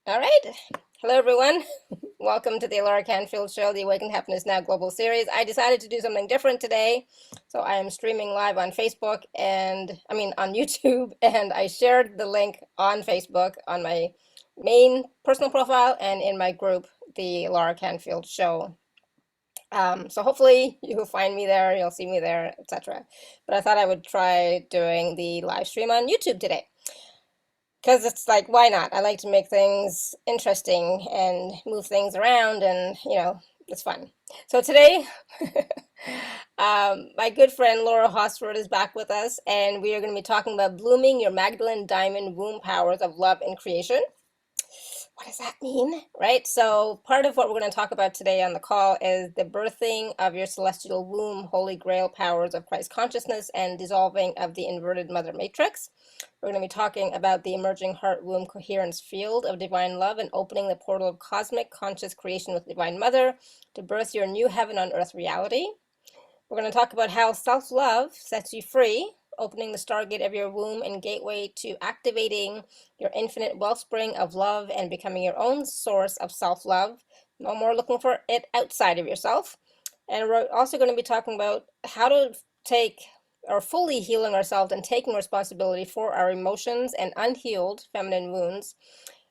All right. Hello, everyone. Welcome to the Alaracanfieldshow, the Awakened Happiness Now global series. I decided to do something different today. So I am streaming live on Facebook on YouTube, and I shared the link on Facebook on my main personal profile and in my group, the Laura Canfield Show. So hopefully you'll find me there, you'll see me there, etc. But I thought I would try doing the live stream on YouTube today. Because it's like, why not? I like to make things interesting and move things around, and it's fun. So today, my good friend Laura Hosford is back with us, and we are going to be talking about blooming your Magdalene diamond womb powers of love and creation. What does that mean, right? So part of what we're going to talk about today on the call is the birthing of your celestial womb, holy grail powers of Christ consciousness, and dissolving of the inverted mother matrix. We're going to be talking about the emerging heart womb coherence field of divine love and opening the portal of cosmic conscious creation with divine mother to birth your new heaven on earth reality. We're going to talk about how self-love sets you free, opening the stargate of your womb and gateway to activating your infinite wellspring of love and becoming your own source of self-love. No more looking for it outside of yourself. And we're also going to be talking about how to take or fully healing ourselves and taking responsibility for our emotions and unhealed feminine wounds,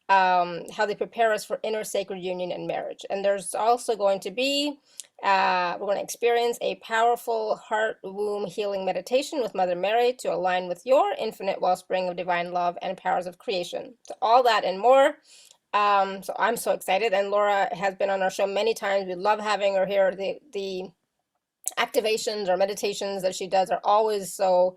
how they prepare us for inner sacred union and marriage. And there's also going to be, we're going to experience a powerful heart womb healing meditation with Mother Mary to align with your infinite wellspring of divine love and powers of creation. So all that and more. So I'm so excited, and Laura has been on our show many times. We love having her here. The activations or meditations that she does are always so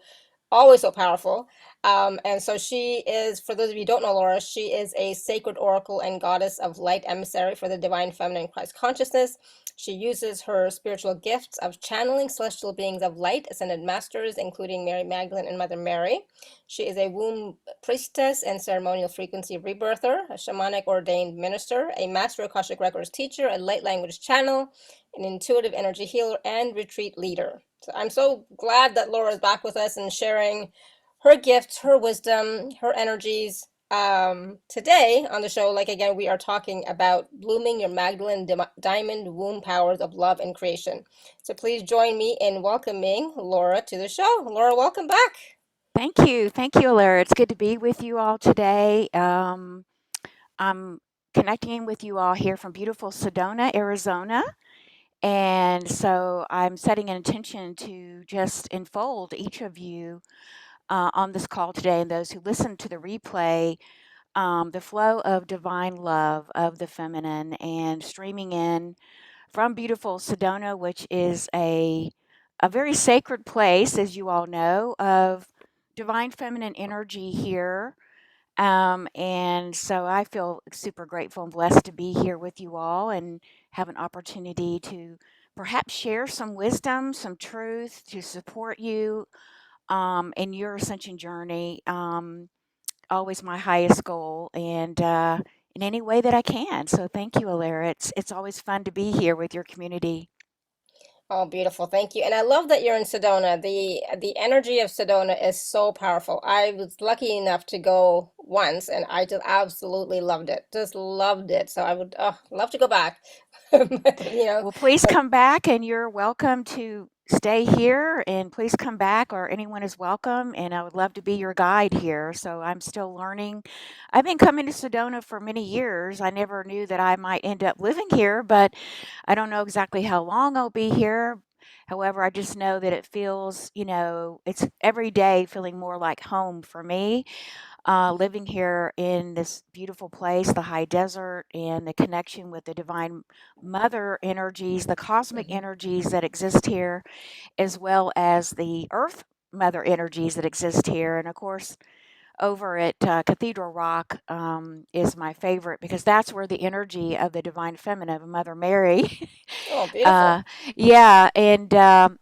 powerful. And so she is, for those of you who don't know Laura, she is a sacred oracle and goddess of light emissary for the divine feminine Christ consciousness. She uses her spiritual gifts of channeling celestial beings of light, ascended masters, including Mary Magdalene and Mother Mary. She is a womb priestess and ceremonial frequency rebirther, a shamanic ordained minister, a master Akashic Records teacher, a light language channel, an intuitive energy healer, and retreat leader. So I'm so glad that Laura is back with us and sharing her gifts, her wisdom, her energies. Today on the show, like again, we are talking about blooming your Magdalene diamond womb powers of love and creation. So please join me in welcoming Laura to the show. Laura, welcome back. Thank you. Thank you, Laura. It's good to be with you all today. I'm connecting with you all here from beautiful Sedona, Arizona. And so I'm setting an intention to just enfold each of you on this call today and those who listen to the replay, the flow of divine love of the feminine and streaming in from beautiful Sedona, which is a very sacred place, as you all know, of divine feminine energy here. And so I feel super grateful and blessed to be here with you all and have an opportunity to perhaps share some wisdom, some truth to support you in your ascension journey. Always my highest goal, and in any way that I can. So thank you, Alara. It's always fun to be here with your community. Oh, beautiful. Thank you. And I love that you're in Sedona. The energy of Sedona is so powerful. I was lucky enough to go once and I just absolutely loved it. Just loved it. So I would love to go back. You know, Well, please but come back, and you're welcome to stay here. And please come back, or anyone is welcome. And I would love to be your guide here. So I'm still learning. I've been coming to Sedona for many years. I never knew that I might end up living here, but I don't know exactly how long I'll be here. However, I just know that it feels, it's every day feeling more like home for me, living here in this beautiful place, the high desert, and the connection with the divine mother energies, the cosmic mhm. energies that exist here, as well as the earth mother energies that exist here. And of course, over at Cathedral Rock is my favorite because that's where the energy of the divine feminine of Mother Mary. Oh, uh, beautiful. yeah, and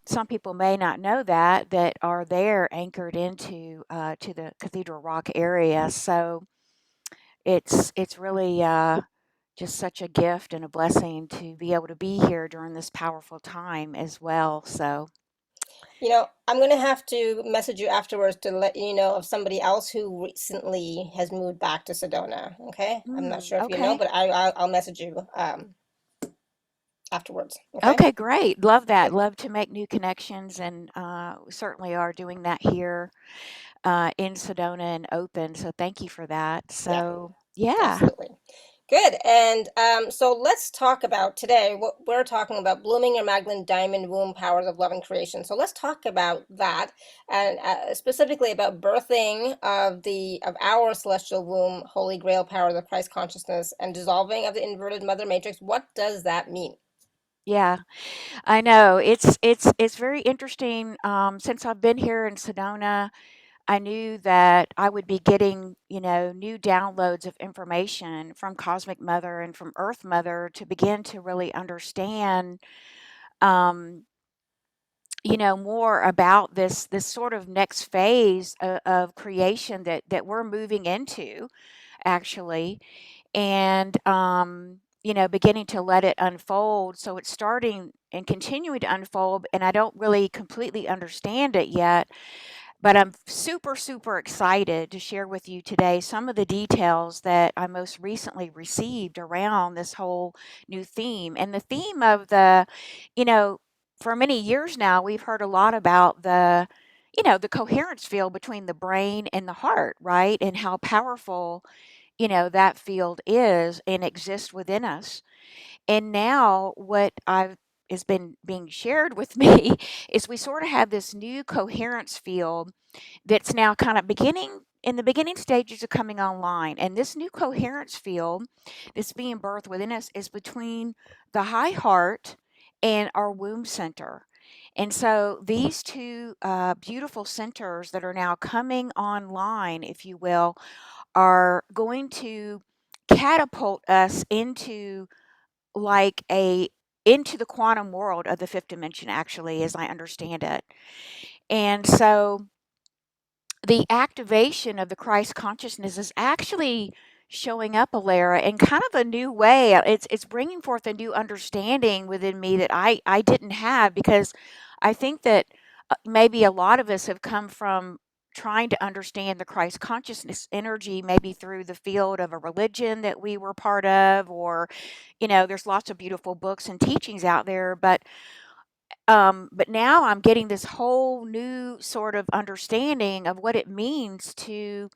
some people may not know that are there anchored into to the Cathedral Rock area. So it's really just such a gift and a blessing to be able to be here during this powerful time as well. So I'm gonna have to message you afterwards to let you know of somebody else who recently has moved back to Sedona. Okay, I'm not sure if you know, Okay. but I'll message you afterwards. Okay. Okay, great. Love that. Good. Love to make new connections, and we certainly are doing that here in Sedona and Open. So thank you for that. Yeah, So, yeah. absolutely. Good. And so let's talk about today what we're talking about, blooming your Magdalene diamond womb powers of love and creation. So let's talk about that, and specifically about birthing of our celestial womb, holy grail powers of Christ consciousness, and dissolving of the inverted mother matrix. What does that mean? Yeah, I know. It's very interesting. Since I've been here in Sedona, I knew that I would be getting, new downloads of information from Cosmic Mother and from Earth Mother to begin to really understand, um, more about this sort of next phase of creation that we're moving into, actually, and beginning to let it unfold. So it's starting and continuing to unfold, and I don't really completely understand it yet, but I'm super, super excited to share with you today some of the details that I most recently received around this whole new theme. And the theme of you know, for many years now, we've heard a lot about the coherence field between the brain and the heart, right? And how powerful, that field is and exists within us. And now what I've has been being shared with me is we sort of have this new coherence field that's now kind of beginning in the beginning stages of coming online. And this new coherence field that's being birthed within us is between the high heart and our womb center. And so these two beautiful centers that are now coming online, if you will, are going to catapult us like a into the quantum world of the fifth dimension, actually, as I understand it. And so the activation of the Christ consciousness is actually showing up, Alara, in kind of a new way. It's bringing forth a new understanding within me that I didn't have, because I think that maybe a lot of us have come from trying to understand the Christ consciousness energy maybe through the field of a religion that we were part of, or there's lots of beautiful books and teachings out there, but now I'm getting this whole new sort of understanding of what it means to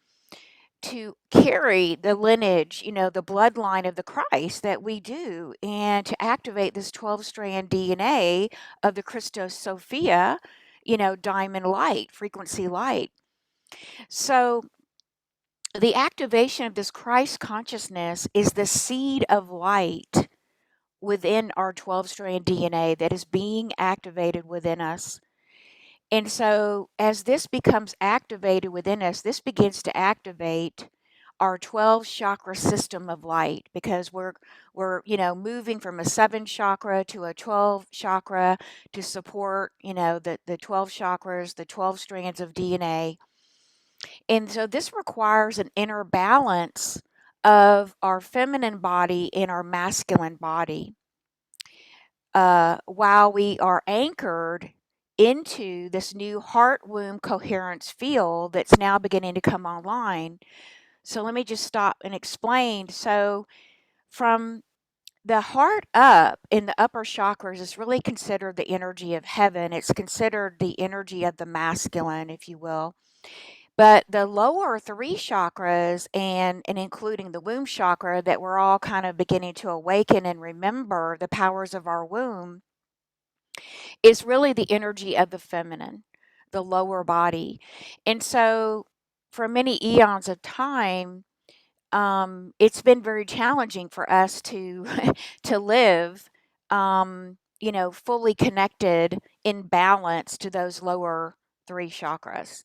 carry the lineage, the bloodline of the Christ that we do, and to activate this 12-strand DNA of the Christos Sophia, diamond light, frequency light. So the activation of this Christ consciousness is the seed of light within our 12-strand DNA that is being activated within us. And so as this becomes activated within us, this begins to activate our 12 chakra system of light, because we're moving from a 7 chakra to a 12 chakra to support, the 12 chakras, the 12 strands of DNA. And so this requires an inner balance of our feminine body and our masculine body, while we are anchored into this new heart womb coherence field that's now beginning to come online. So let me just stop and explain. So from the heart up in the upper chakras is really considered the energy of heaven. It's considered the energy of the masculine, if you will. But the lower three chakras, and including the womb chakra, that we're all kind of beginning to awaken and remember the powers of our womb, is really the energy of the feminine, the lower body. And so for many eons of time, it's been very challenging for us to to live, fully connected in balance to those lower three chakras.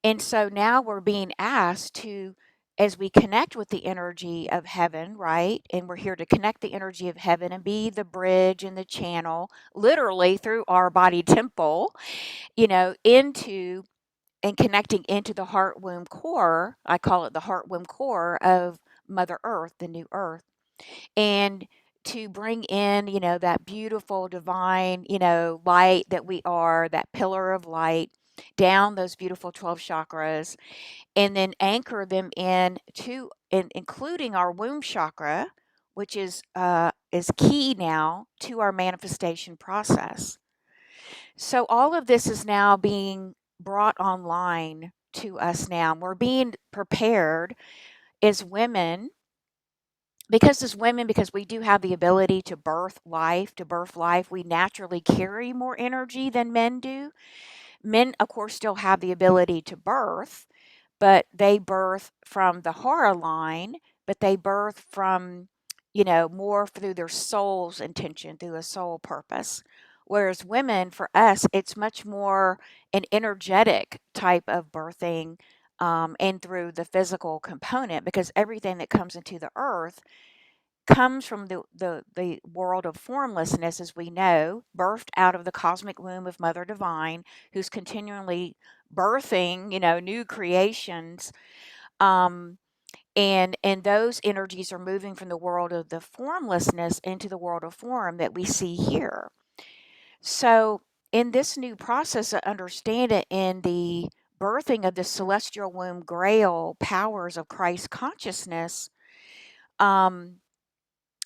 And so now we're being asked to, as we connect with the energy of heaven, right? And we're here to connect the energy of heaven and be the bridge and the channel, literally through our body temple, into and connecting into the heart womb core. I call it the heart womb core of Mother Earth, the new Earth. And to bring in, that beautiful divine, light that we are, that pillar of light, down those beautiful 12 chakras, and then anchor them in to, including our womb chakra, which is key now to our manifestation process. So all of this is now being brought online to us now. We're being prepared as women, because we do have the ability to birth life, we naturally carry more energy than men do. Men, of course, still have the ability to birth, but they birth from the Hora line, but they birth from, more through their soul's intention, through a soul purpose. Whereas women, for us, it's much more an energetic type of birthing, and through the physical component, because everything that comes into the earth comes from the world of formlessness, as we know, birthed out of the cosmic womb of Mother Divine, who's continually birthing, new creations. Um, and those energies are moving from the world of the formlessness into the world of form that we see here. So in this new process, I understand it in the birthing of the celestial womb grail powers of Christ consciousness. Um,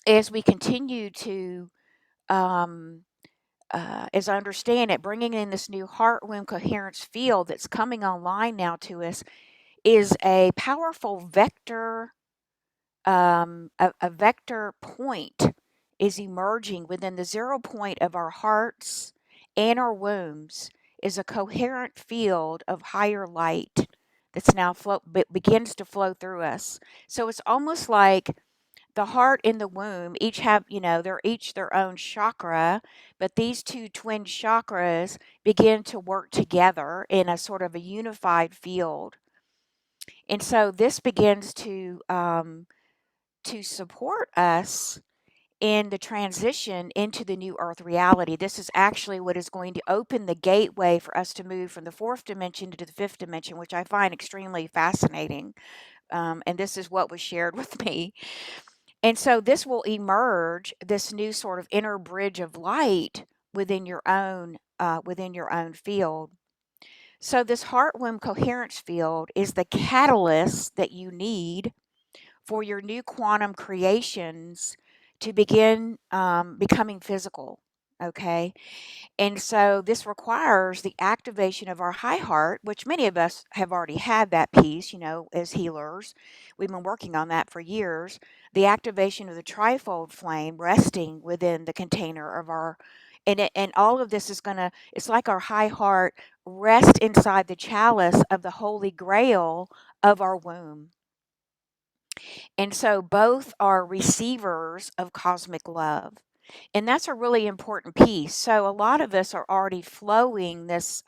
as we continue to, um, as I understand it, bringing in this new heart womb coherence field that's coming online now to us is a powerful vector. A vector point is emerging within the 0 point of our hearts and our wombs, is a coherent field of higher light that's now begins to flow through us. So it's almost like the heart and the womb each have, they're each their own chakra, but these two twin chakras begin to work together in a sort of a unified field. And so this begins to support us in the transition into the new earth reality. This is actually what is going to open the gateway for us to move from the fourth dimension to the fifth dimension, which I find extremely fascinating. And this is what was shared with me. And so this will emerge, this new sort of inner bridge of light within your own field. So this heart womb coherence field is the catalyst that you need for your new quantum creations to begin becoming physical. Okay. And so this requires the activation of our high heart, which many of us have already had that piece, as healers. We've been working on that for years. The activation of the trifold flame resting within the container of our, and all of this is going to, it's like our high heart rest inside the chalice of the holy grail of our womb. And so both are receivers of cosmic love. And that's a really important piece. So a lot of us are already flowing this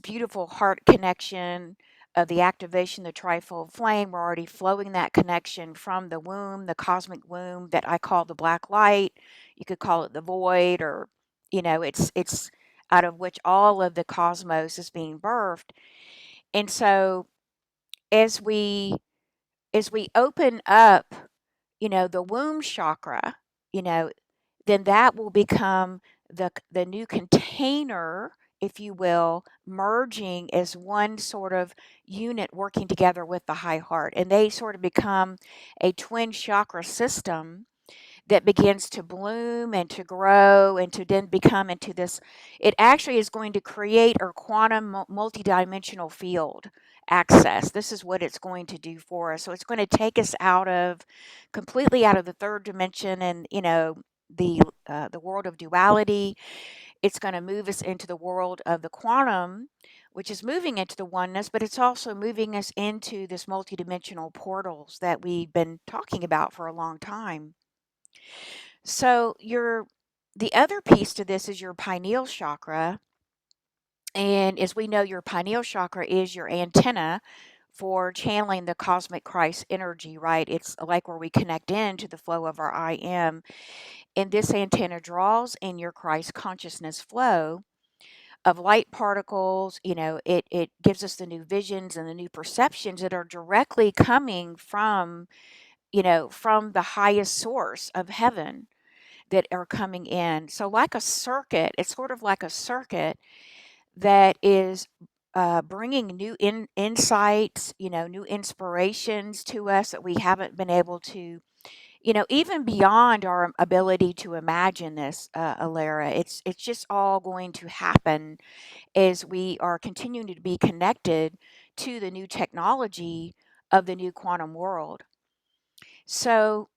beautiful heart connection of the activation, the trifold flame. We're already flowing that connection from the womb, the cosmic womb that I call the black light. You could call it the void, or it's out of which all of the cosmos is being birthed. And so as we as we open up, the womb chakra, you know, then that will become the new container, if you will, merging as one sort of unit working together with the high heart. And they sort of become a twin chakra system that begins to bloom and to grow and to then become into this. It actually is going to create a quantum multidimensional field access. This is what it's going to do for us. So it's going to take us completely out of the third dimension, and the world of duality. It's going to move us into the world of the quantum, which is moving into the oneness, but it's also moving us into this multidimensional portals that we've been talking about for a long time. So the other piece to this is your pineal chakra. And as we know, your pineal chakra is your antenna for channeling the cosmic Christ energy, right? It's like where we connect into the flow of our I am. And this antenna draws in your Christ consciousness flow of light particles. It gives us the new visions and the new perceptions that are directly coming from from the highest source of heaven that are coming in. So, like a circuit, it's sort of like a circuit that is bringing new insights, new inspirations to us that we haven't been able to, even beyond our ability to imagine this, Alara. It's just all going to happen as we are continuing to be connected to the new technology of the new quantum world. So,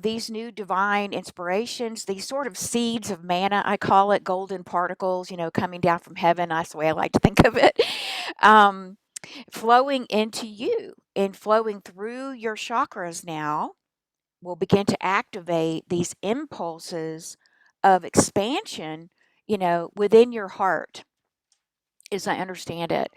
these new divine inspirations, these sort of seeds of manna, I call it golden particles, coming down from heaven. That's the way I like to think of it. Um, Flowing into you and flowing through your chakras now will begin to activate these impulses of expansion, within your heart, as I understand it.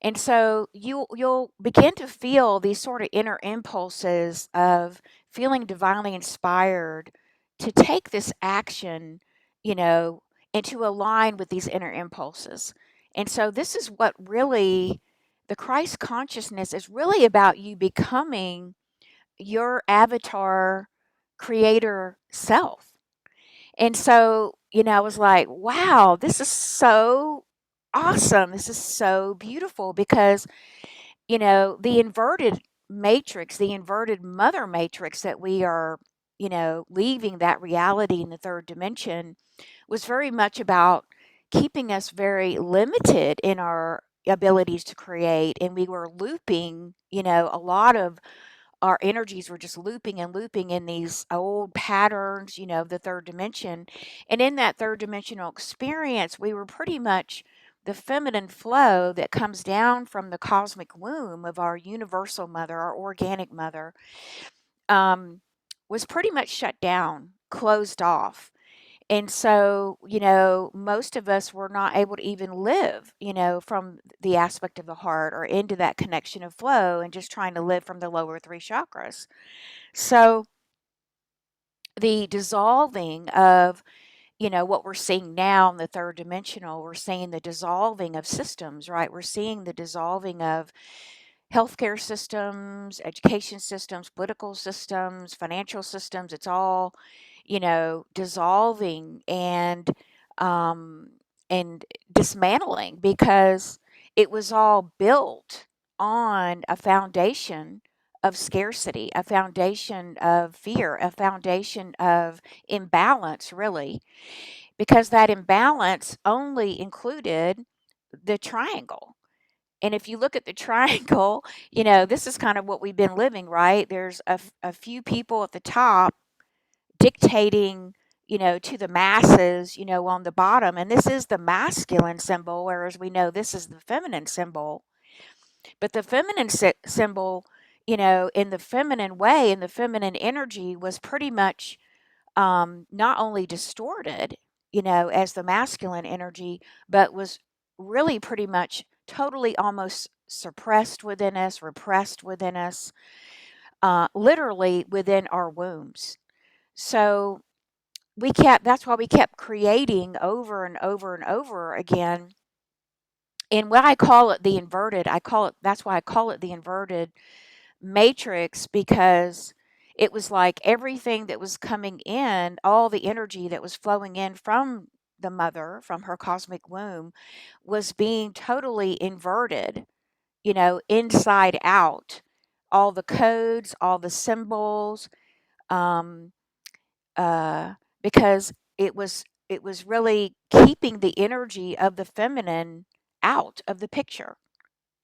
And so you'll begin to feel these sort of inner impulses of feeling divinely inspired to take this action, you know, and to align with these inner impulses. And so this is what really the Christ consciousness is really about, you becoming your avatar creator self. And so, I was like, wow, this is so awesome. This is so beautiful because, the inverted matrix, the inverted mother matrix that we are, leaving that reality in the third dimension was very much about keeping us very limited in our abilities to create. And we were looping, a lot of our energies were just looping and looping in these old patterns, of the third dimension. And in that third dimensional experience, we were pretty much the feminine flow that comes down from the cosmic womb of our universal mother, our organic mother, um, was pretty much shut down, closed off. And so, most of us were not able to even live, from the aspect of the heart or into that connection of flow, and just trying to live from the lower three chakras. So, the dissolving of, what we're seeing now in the third dimensional, we're seeing the dissolving of systems, right? We're seeing the dissolving of healthcare systems, education systems, political systems, financial systems. It's all, dissolving um, and dismantling because it was all built on a foundation of scarcity, a foundation of fear, a foundation of imbalance, really, because that imbalance only included the triangle. And if you look at the triangle, this is kind of what we've been living, right? There's a few people at the top dictating, to the masses, on the bottom. And this is the masculine symbol, whereas we know this is the feminine symbol. But the feminine symbol, in the feminine way, in the feminine energy, was pretty much not only distorted, as the masculine energy, but was really pretty much totally almost suppressed within us, repressed within us, literally within our wombs. So that's why we kept creating over and over and over again. And what I call it the inverted, that's why I call it the inverted matrix, because it was like everything that was coming in, all the energy that was flowing in from the mother, from her cosmic womb, was being totally inverted, inside out. All the codes, all the symbols, um, uh, because it was really keeping the energy of the feminine out of the picture,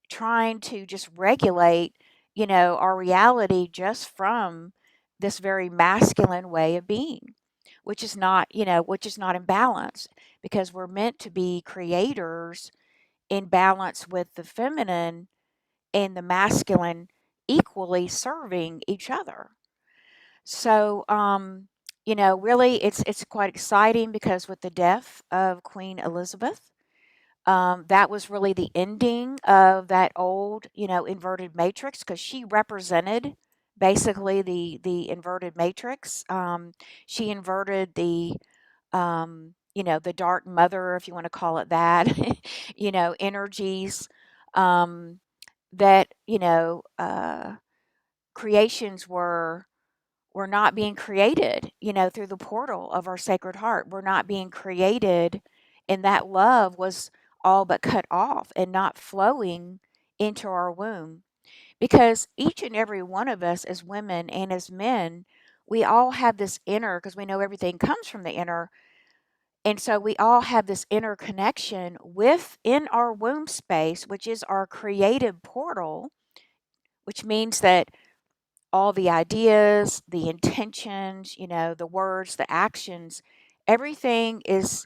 trying to just regulate, our reality just from this very masculine way of being, which is not in balance, because we're meant to be creators in balance with the feminine and the masculine equally serving each other. So, really, it's quite exciting because with the death of Queen Elizabeth, that was really the ending of that old, inverted matrix, because she represented basically the inverted matrix. She inverted the dark mother, if you want to call it that, energies, um, that creations were We're not being created, through the portal of our Sacred Heart. We're not being created, and that love was all but cut off and not flowing into our womb. Because each and every one of us, as women and as men, we all have this inner, because we know everything comes from the inner. And so we all have this inner connection within our womb space, which is our creative portal, which means that all the ideas, the intentions, the words, the actions, everything is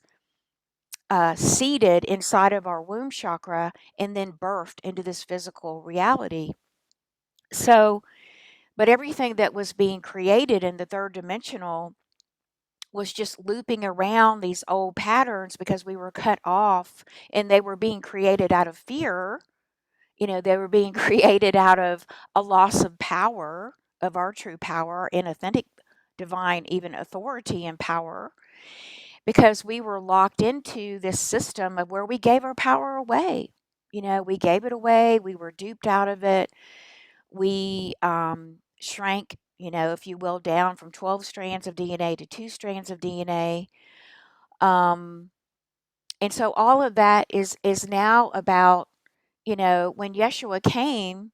seated inside of our womb chakra and then birthed into this physical reality. So, but everything that was being created in the third dimensional was just looping around these old patterns because we were cut off, and they were being created out of fear. They were being created out of a loss of power, of our true power and authentic divine, even authority and power, because we were locked into this system of where we gave our power away. We gave it away, we were duped out of it. We shrank, if you will, down from 12 strands of DNA to 2 strands of DNA. Um, and so all of that is now about, when Yeshua came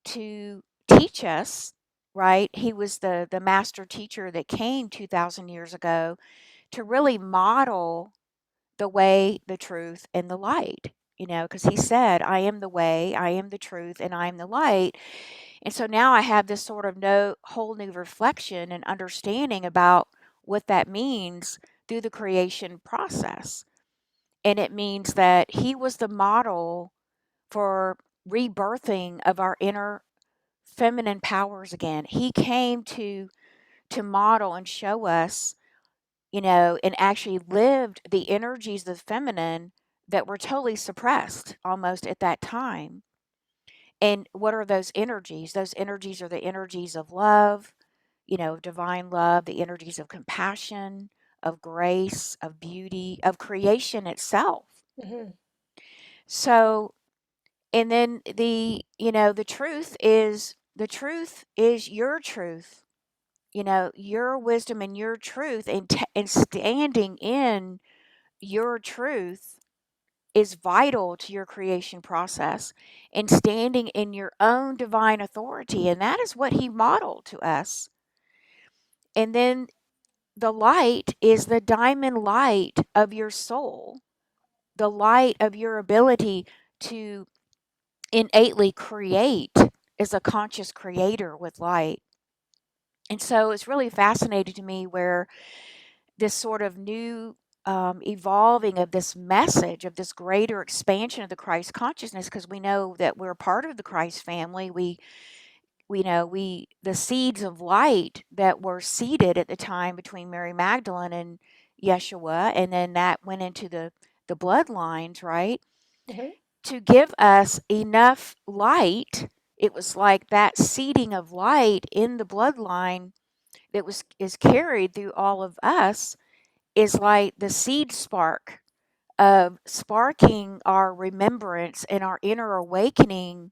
to teach us, right? He was the master teacher that came 2,000 years ago to really model the way, the truth, and the light. Because he said, I am the way, I am the truth, and I am the light. And so now I have this sort of whole new reflection and understanding about what that means through the creation process. And it means that he was the model for rebirthing of our inner feminine powers again. He came to model and show us, and actually lived the energies of the feminine that were totally suppressed almost at that time. And what are those energies? Those energies are the energies of love, divine love, the energies of compassion, of grace, of beauty, of creation itself. Hmm. So, and then the truth is your truth, your wisdom and your truth, and standing in your truth is vital to your creation process, and standing in your own divine authority. And that is what he modeled to us. And then the light is the diamond light of your soul, the light of your ability to innately create as a conscious creator with light. And so it's really fascinating to me where this sort of new evolving of this message of this greater expansion of the Christ consciousness, because we know that we're part of the Christ family. We the seeds of light that were seeded at the time between Mary Magdalene and Yeshua, and then that went into the bloodlines, right? Hmm. To give us enough light. It was like that seeding of light in the bloodline that is carried through all of us, is like the seed spark of sparking our remembrance and our inner awakening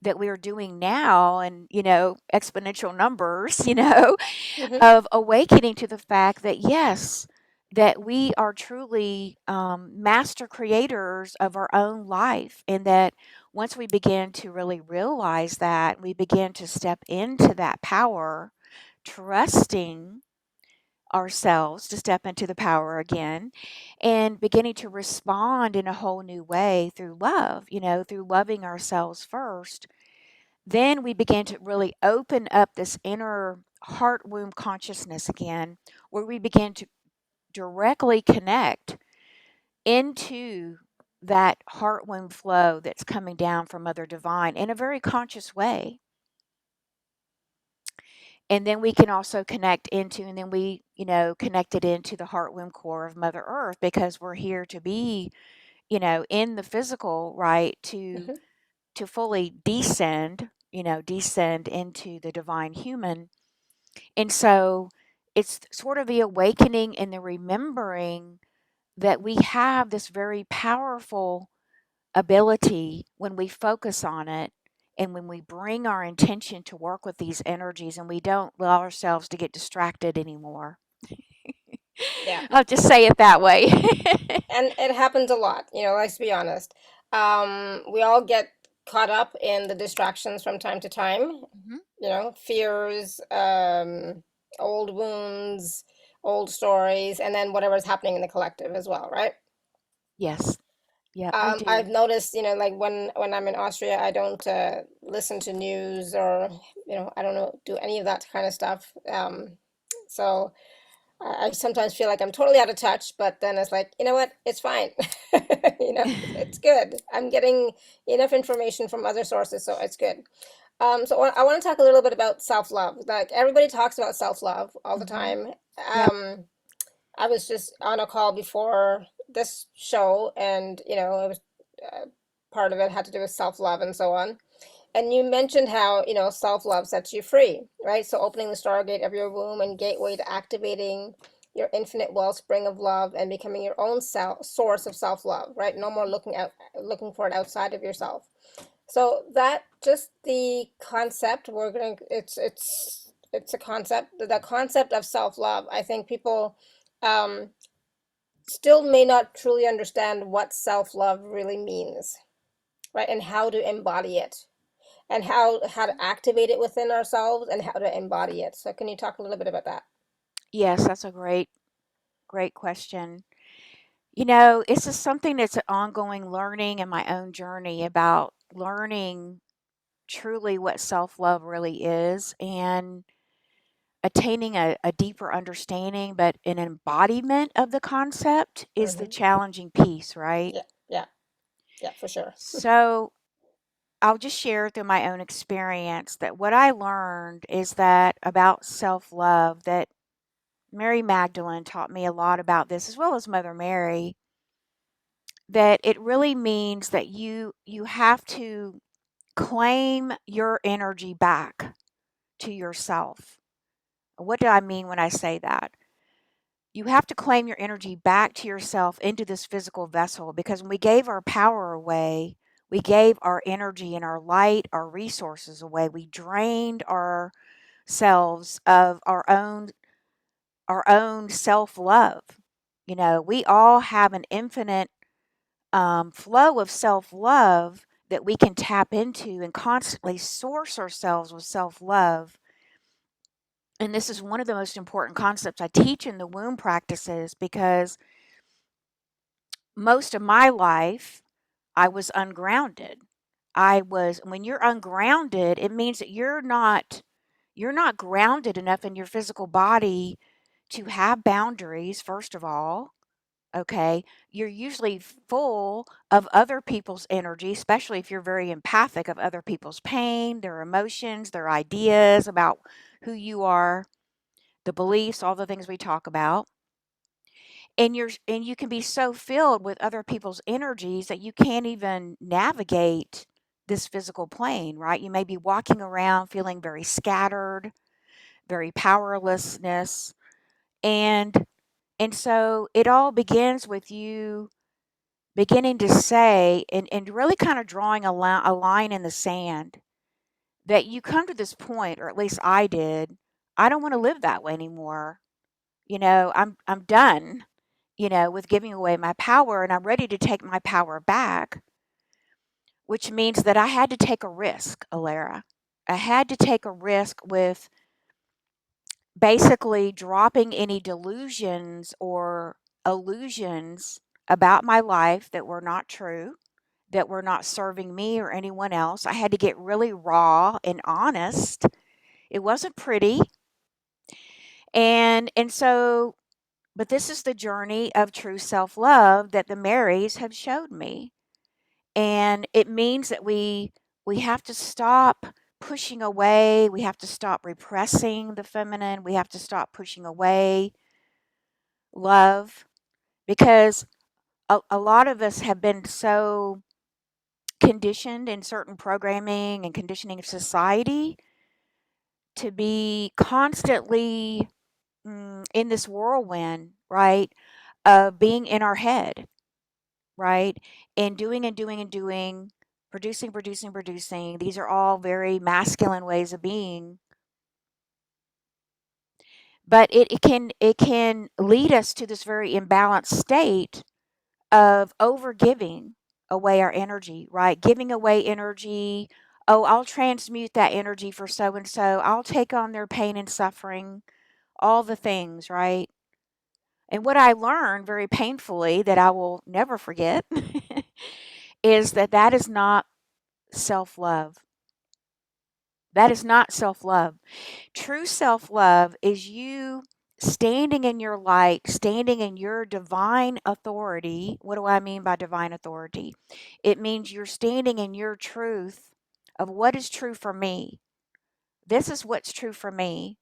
that we are doing now, and exponential numbers, Hmm. of awakening to the fact that yes, that we are truly master creators of our own life, and that once we begin to really realize that, we begin to step into that power, trusting ourselves to step into the power again, and beginning to respond in a whole new way through love, through loving ourselves first. Then we begin to really open up this inner heart womb consciousness again, where we begin to directly connect into that heart womb flow that's coming down from Mother Divine in a very conscious way. And then we can also connect into, and then we, connect it into the heart womb core of Mother Earth, because we're here to be, in the physical, right, to Hmm. fully descend into the divine human. And so it's sort of the awakening and the remembering that we have this very powerful ability when we focus on it And when we bring our intention to work with these energies and we don't allow ourselves to get distracted anymore, Yeah. I'll just say it that way. And it happens a lot, let's be honest. We all get caught up in the distractions from time to time, Mhm. fears, old wounds, old stories, and then whatever's happening in the collective as well, right? Yes. Yep, we I've do. noticed, like when I'm in Austria, I don't listen to news, or, I don't know, do any of that kind of stuff. So I sometimes feel like I'm totally out of touch, but then it's like, you know what? It's fine. It's good. I'm getting enough information from other sources, so it's good. So I want to talk a little bit about self-love. Like, everybody talks about self-love all the Mhm. time. Yep. I was just on a call before this show, and it was uh, part of it had to do with self-love and so on. And you mentioned how, self-love sets you free, right? So opening the stargate of your womb and gateway to activating your infinite wellspring of love and becoming your own source of self-love, right? No more Mhm. looking for it outside of yourself. So that just the concept, it's a concept, the concept of self-love. I think people um, still may not truly understand what self-love really means, right? And how to embody it, and how to activate it within ourselves, and how to embody it. So can you talk a little bit about that? Yes, that's a great question. It's just something that's an ongoing learning in my own journey about learning truly what self love really is and attaining a deeper understanding, but an embodiment of the concept is the Hmm. challenging piece, right? Yeah, yeah, yeah, for sure. So I'll just share through my own experience that what I learned is that about self love, that Mary Magdalene taught me a lot about this, as well as Mother Mary, that it really means that you have to claim your energy back to yourself. What do I mean when I say that? You have to claim your energy back to yourself into this physical vessel, because when we gave our power away, we gave our energy and our light, our resources away. We drained ourselves of our own self-love. We all have an infinite flow of self-love that we can tap into and constantly source ourselves with self-love. And this is one of the most important concepts I teach in the womb practices, because most of my life I was ungrounded. When you're ungrounded, it means that you're not grounded enough in your physical body to have boundaries, first of all. Okay. You're usually full of other people's energy, especially if you're very empathic of other people's pain, their emotions, their ideas about who you are, the beliefs, all the things we talk about. And you can be so filled with other people's energies that you can't even navigate this physical plane, right? You may be walking around feeling very scattered, very powerlessness, and and so it all begins with you beginning to say, and really kind of drawing a line in the sand, that you come to this point, or at least I did. I don't want to live that way anymore. I'm done, with giving away my power, and I'm ready to take my power back, which means that I had to take a risk, Alara. I had to take a risk with basically dropping any delusions or illusions about my life that were not true, that were not serving me or anyone else. I had to get really raw and honest. It wasn't pretty. And so, but this is the journey of true self-love that the Marys have showed me. And it means that we have to stop pushing away, we have to stop repressing the feminine, we have to stop pushing away love, because a lot of us have been so conditioned in certain programming and conditioning of society to be constantly in this whirlwind, right? Of being in our head, right? And doing and doing and doing. producing, producing, producing. These are all very masculine ways of being. But it can lead us to this very imbalanced state of over giving away our energy, right? Giving away energy. Oh, I'll transmute that energy for so and so. I'll take on their pain and suffering, all the things, right? And what I learned very painfully that I will never forget is that that is not self love. That is not self love. True self love is you standing in your light, standing in your divine authority. What do I mean by divine authority? It means you're standing in your truth of what is true for me. This is what's true for me.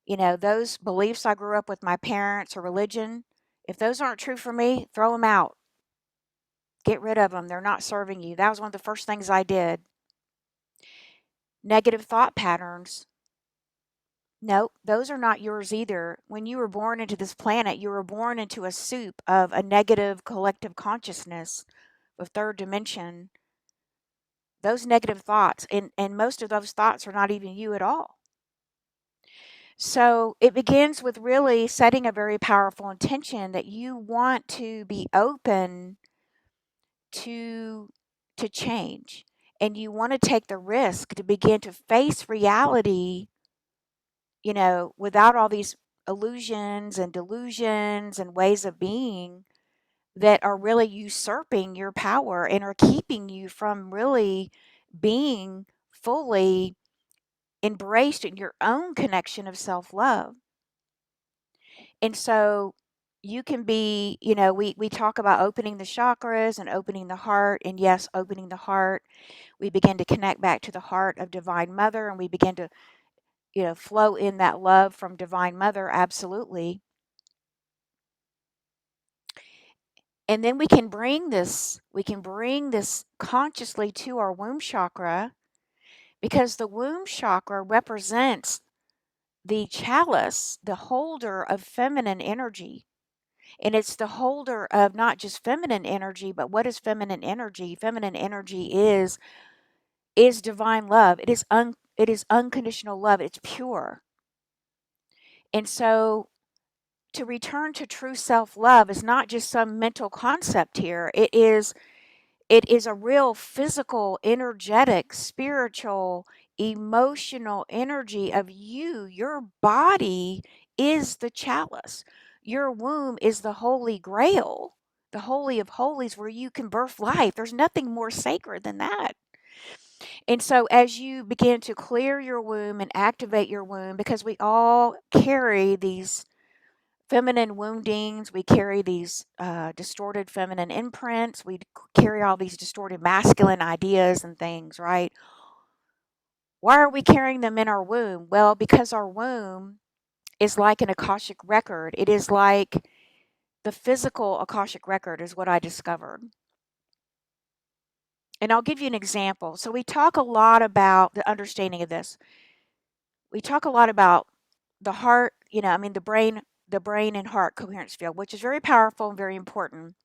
You know, those beliefs I grew up with my parents or religion, if those aren't true for me, throw them out. Get rid of them. They're not serving you. That was one of the first things I did. Negative thought patterns. No, those are not yours either. When you were born into this planet, you were born into a soup of a negative collective consciousness of third dimension. Those negative thoughts, and most of those thoughts are not even you at all. So it begins with really setting a very powerful intention that you want to be open to change, and you want to take the risk to begin to face reality, without all these illusions and delusions and ways of being that are really usurping your power and are keeping you from really being fully embraced in your own connection of self-love. And so you can be, we talk about opening the chakras and opening the heart. And yes, opening the heart, we begin to connect back to the heart of Divine Mother, and we begin to, flow in that love from Divine Mother. Absolutely. And then we can bring this consciously to our womb chakra, because the womb chakra represents the chalice, the holder of feminine energy. And it's the holder of not just feminine energy, but what is feminine energy? Feminine energy is divine love. It is unconditional love. It's pure. And so to return to true self-love is not just some mental concept here. It is a real physical, energetic, spiritual, emotional energy of you. Your body is the chalice. Your womb is the holy grail, the holy of holies where you can birth life. There's nothing more sacred than that. And so as you begin to clear your womb and activate your womb, because we all carry these feminine woundings, we carry these distorted feminine imprints, we carry all these distorted masculine ideas and things, right? Why are we carrying them in our womb? Well, because our womb is like an Akashic record. It is like the physical Akashic record, is what I discovered. And I'll give you an example. So we talk a lot about the understanding of this. We talk a lot about the heart, the brain and heart coherence field, which is very powerful and very important.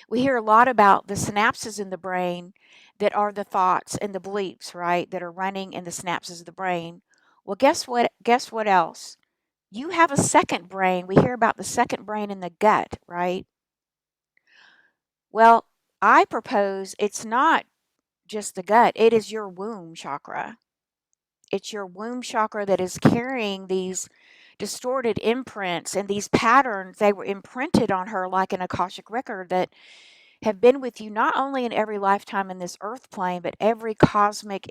We hear a lot about the synapses in the brain that are the thoughts and the beliefs, right, that are running in the synapses of the brain. Well, guess what? Guess what else? You have a second brain. We hear about the second brain in the gut, right? Well, I propose it's not just the gut, it is your womb chakra. It's your womb chakra that is carrying these distorted imprints and these patterns. They were imprinted on her like an Akashic record that have been with you not only in every lifetime in this earth plane, but every cosmic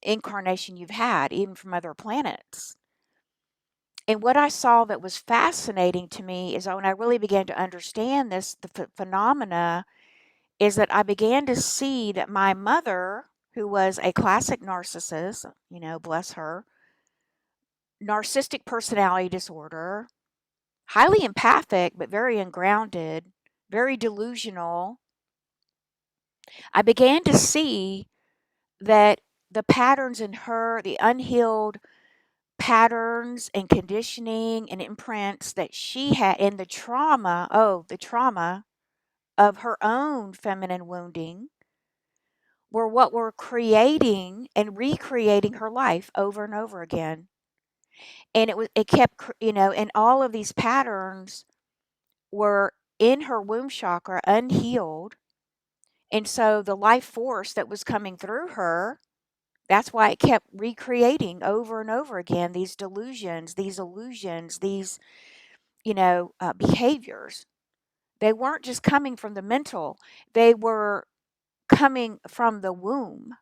incarnation you've had, even from other planets. And what I saw that was fascinating to me is when I really began to understand this, the phenomena, is that I began to see that my mother, who was a classic narcissist, bless her, narcissistic personality disorder, highly empathic, but very ungrounded, very delusional. I began to see that the patterns in her, the unhealed patterns and conditioning and imprints that she had, and the trauma, of her own feminine wounding were what were creating and recreating her life over and over again. And it kept, and all of these patterns were in her womb chakra unhealed. And so the life force that was coming through her, that's why it kept recreating over and over again these delusions, these illusions, these, behaviors. They weren't just coming from the mental, they were coming from the womb.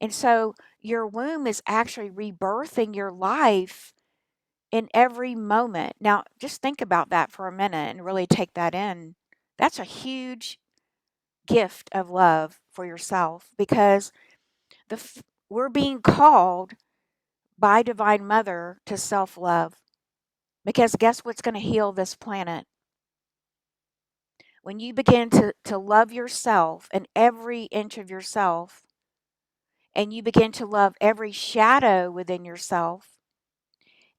And so your womb is actually rebirthing your life in every moment. Now, just think about that for a minute and really take that in. That's a huge gift of love for yourself because we're being called by Divine Mother to self-love. Because guess what's going to heal this planet? When you begin to love yourself and every inch of yourself, and you begin to love every shadow within yourself.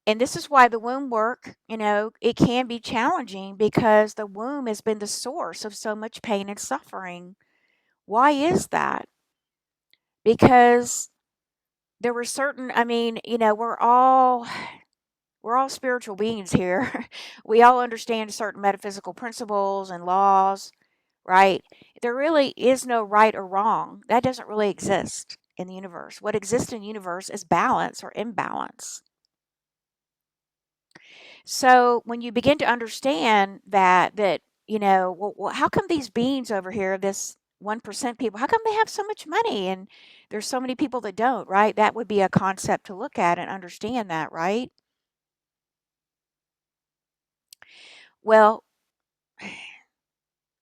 And this is why the womb work, it can be challenging because the womb has been the source of so much pain and suffering. Why is that? Because there were certain, we're all spiritual beings here. We all understand certain metaphysical principles and laws, right? There really is no right or wrong. That doesn't really exist in the universe. What exists in the universe is balance or imbalance. So when you begin to understand well, how come these beings over here, this 1% people, how come they have so much money and there's so many people that don't, right? That would be a concept to look at and understand that, right? Well,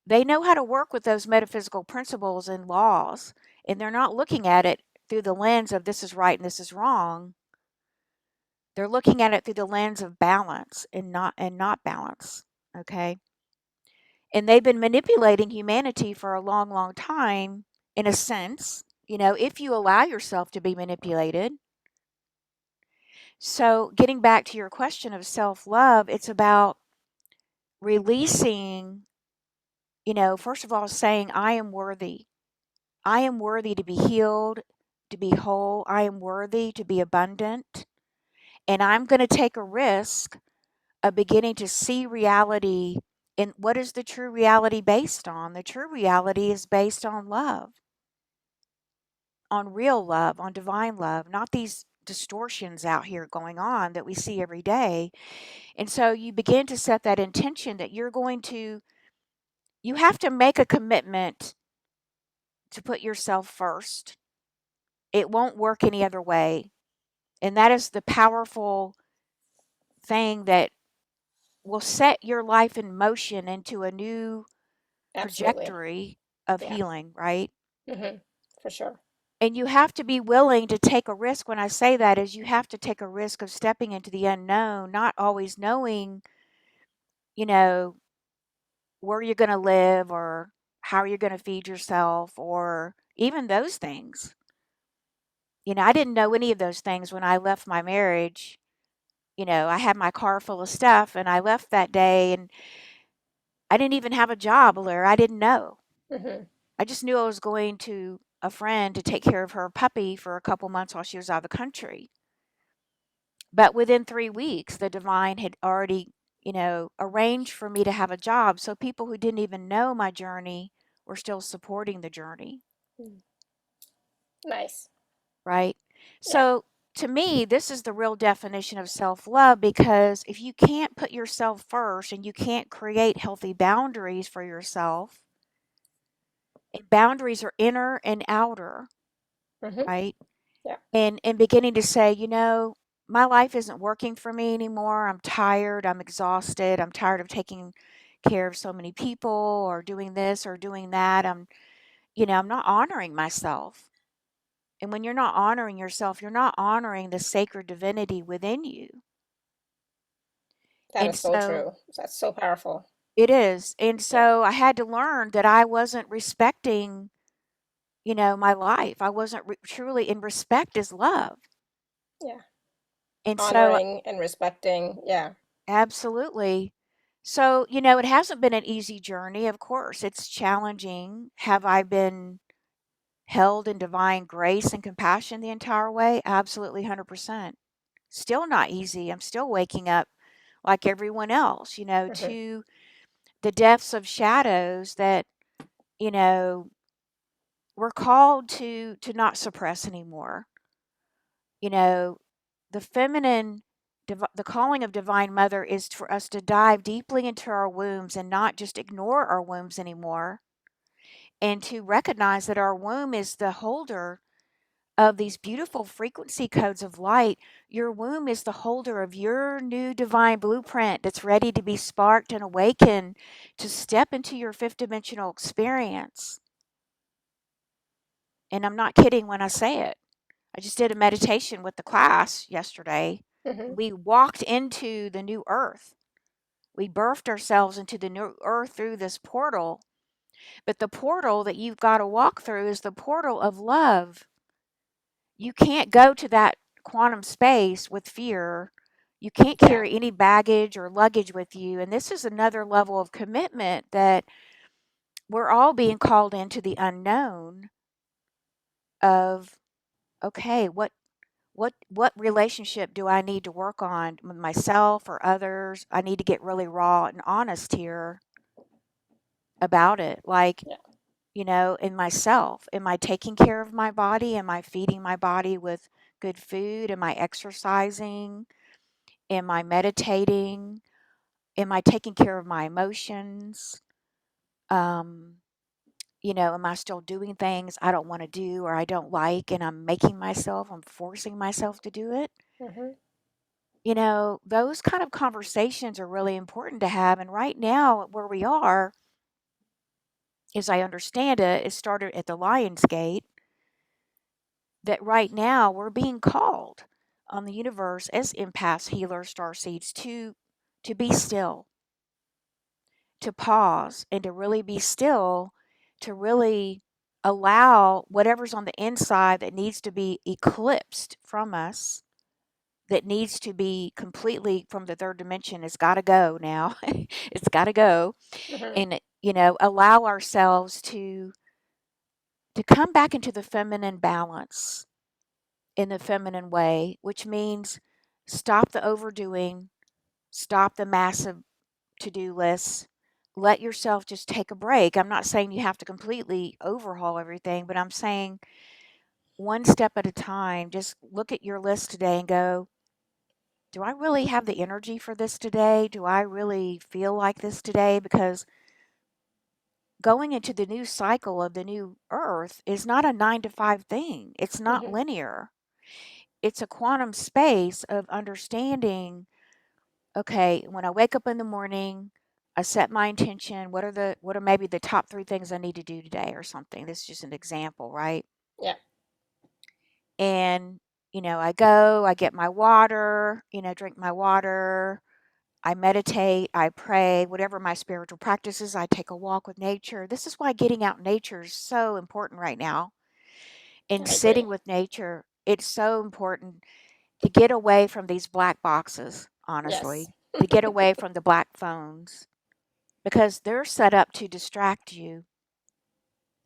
they know how to work with those metaphysical principles and laws, and they're not looking at it through the lens of this is right and this is wrong. They're looking at it through the lens of balance and not balance. Okay. And they've been manipulating humanity for a long, long time, in a sense, if you allow yourself to be manipulated. So, getting back to your question of self love, it's about releasing, first of all, saying, I am worthy. I am worthy to be healed, to be whole. I am worthy to be abundant. And I'm going to take a risk of beginning to see reality. And what is the true reality based on? The true reality is based on love, on real love, on divine love, not these distortions out here going on that we see every day. And so you begin to set that intention that you have to make a commitment to put yourself first. It won't work any other way. And that is the powerful thing that will set your life in motion into a new Absolutely. trajectory of Yeah. healing, right? For sure. And you have to be willing to take a risk. When I say that, is you have to take a risk of stepping into the unknown, not always knowing, you know, where you're going to live or how you're going to feed yourself or even those things. I didn't know any of those things when I left my marriage. I had my car full of stuff and I left that day and I didn't even have a job, or I didn't know. Hmm. I just knew I was going to a friend to take care of her puppy for a couple months while she was out of the country. But within 3 weeks, the divine had already, arranged for me to have a job. So people who didn't even know my journey were still supporting the journey, Nice. right? Yeah. So to me, this is the real definition of self love because if you can't put yourself first and you can't create healthy boundaries for yourself, and boundaries are inner and outer, Hmm. right? Yeah. And beginning to say, my life isn't working for me anymore. I'm tired. I'm exhausted. I'm tired of taking care of so many people or doing this or doing that. I'm not honoring myself. And when you're not honoring yourself, you're not honoring the sacred divinity within you. That And is so so true. That's so powerful. it is. And Yeah. so I had to learn that I wasn't respecting, my life. I wasn't truly in respect is love. Yeah. And so Honoring and respecting. Yeah. absolutely. So, it hasn't been an easy journey. Of course, it's challenging. Have I been held in divine grace and compassion the entire way? Absolutely 100%. Still not easy. I'm still waking up like everyone else, Hmm. to the depths of shadows that, you know, we're called to not suppress anymore. You know, the feminine the calling of divine mother is for us to dive deeply into our wombs and not just ignore our wombs anymore, and to recognize that our womb is the holder of these beautiful frequency codes of light. Your womb is the holder of your new divine blueprint that's ready to be sparked and awakened to step into your fifth dimensional experience. And I'm not kidding when I say it. I just did a meditation with the class yesterday. Hmm. We walked into the new earth. We birthed ourselves into the new earth through this portal. But the portal that you've got to walk through is the portal of love. You can't go to that quantum space with fear. You can't Yeah. carry any baggage or luggage with you. And this is another level of commitment that we're all being called into the unknown of, okay, what relationship do I need to work on with myself or others? I need to get really raw and honest here about it. Like, Yeah. in myself, am I taking care of my body? Am I feeding my body with good food? Am I exercising? Am I meditating? Am I taking care of my emotions? Um, am I still doing things I don't want to do or I don't like and I'm forcing myself to do it? Hmm. Those kind of conversations are really important to have. And right now, where we are, as I understand it, it started at the Lion's Gate, that right now we're being called on the universe as empaths, healers, starseeds to be still, to pause, and to really be still, to really allow whatever's on the inside that needs to be eclipsed from us, that needs to be completely from the third dimension, it's got to go now. It's got to go. Hmm. And allow ourselves to come back into the feminine balance in the feminine way, which means stop the overdoing, stop the massive to-do lists, let yourself just take a break. I'm not saying you have to completely overhaul everything, but I'm saying one step at a time. Just look at your list today and go, do I really have the energy for this today? Do I really feel like this today? Because going into the new cycle of the new earth is not a 9 to 5 thing. It's not Hmm. linear. It's a quantum space of understanding, okay, when I wake up in the morning, I set my intention. What are maybe the top 3 things I need to do today or something? This is just an example, right? Yeah. And, I go, I get my water, drink my water, I meditate, I pray, whatever my spiritual practices, I take a walk with nature. This is why getting out in nature is so important right now. And I agree. sitting with nature, it's so important to get away from these black boxes, Yes. honestly, to get away from the black phones because they're set up to distract you.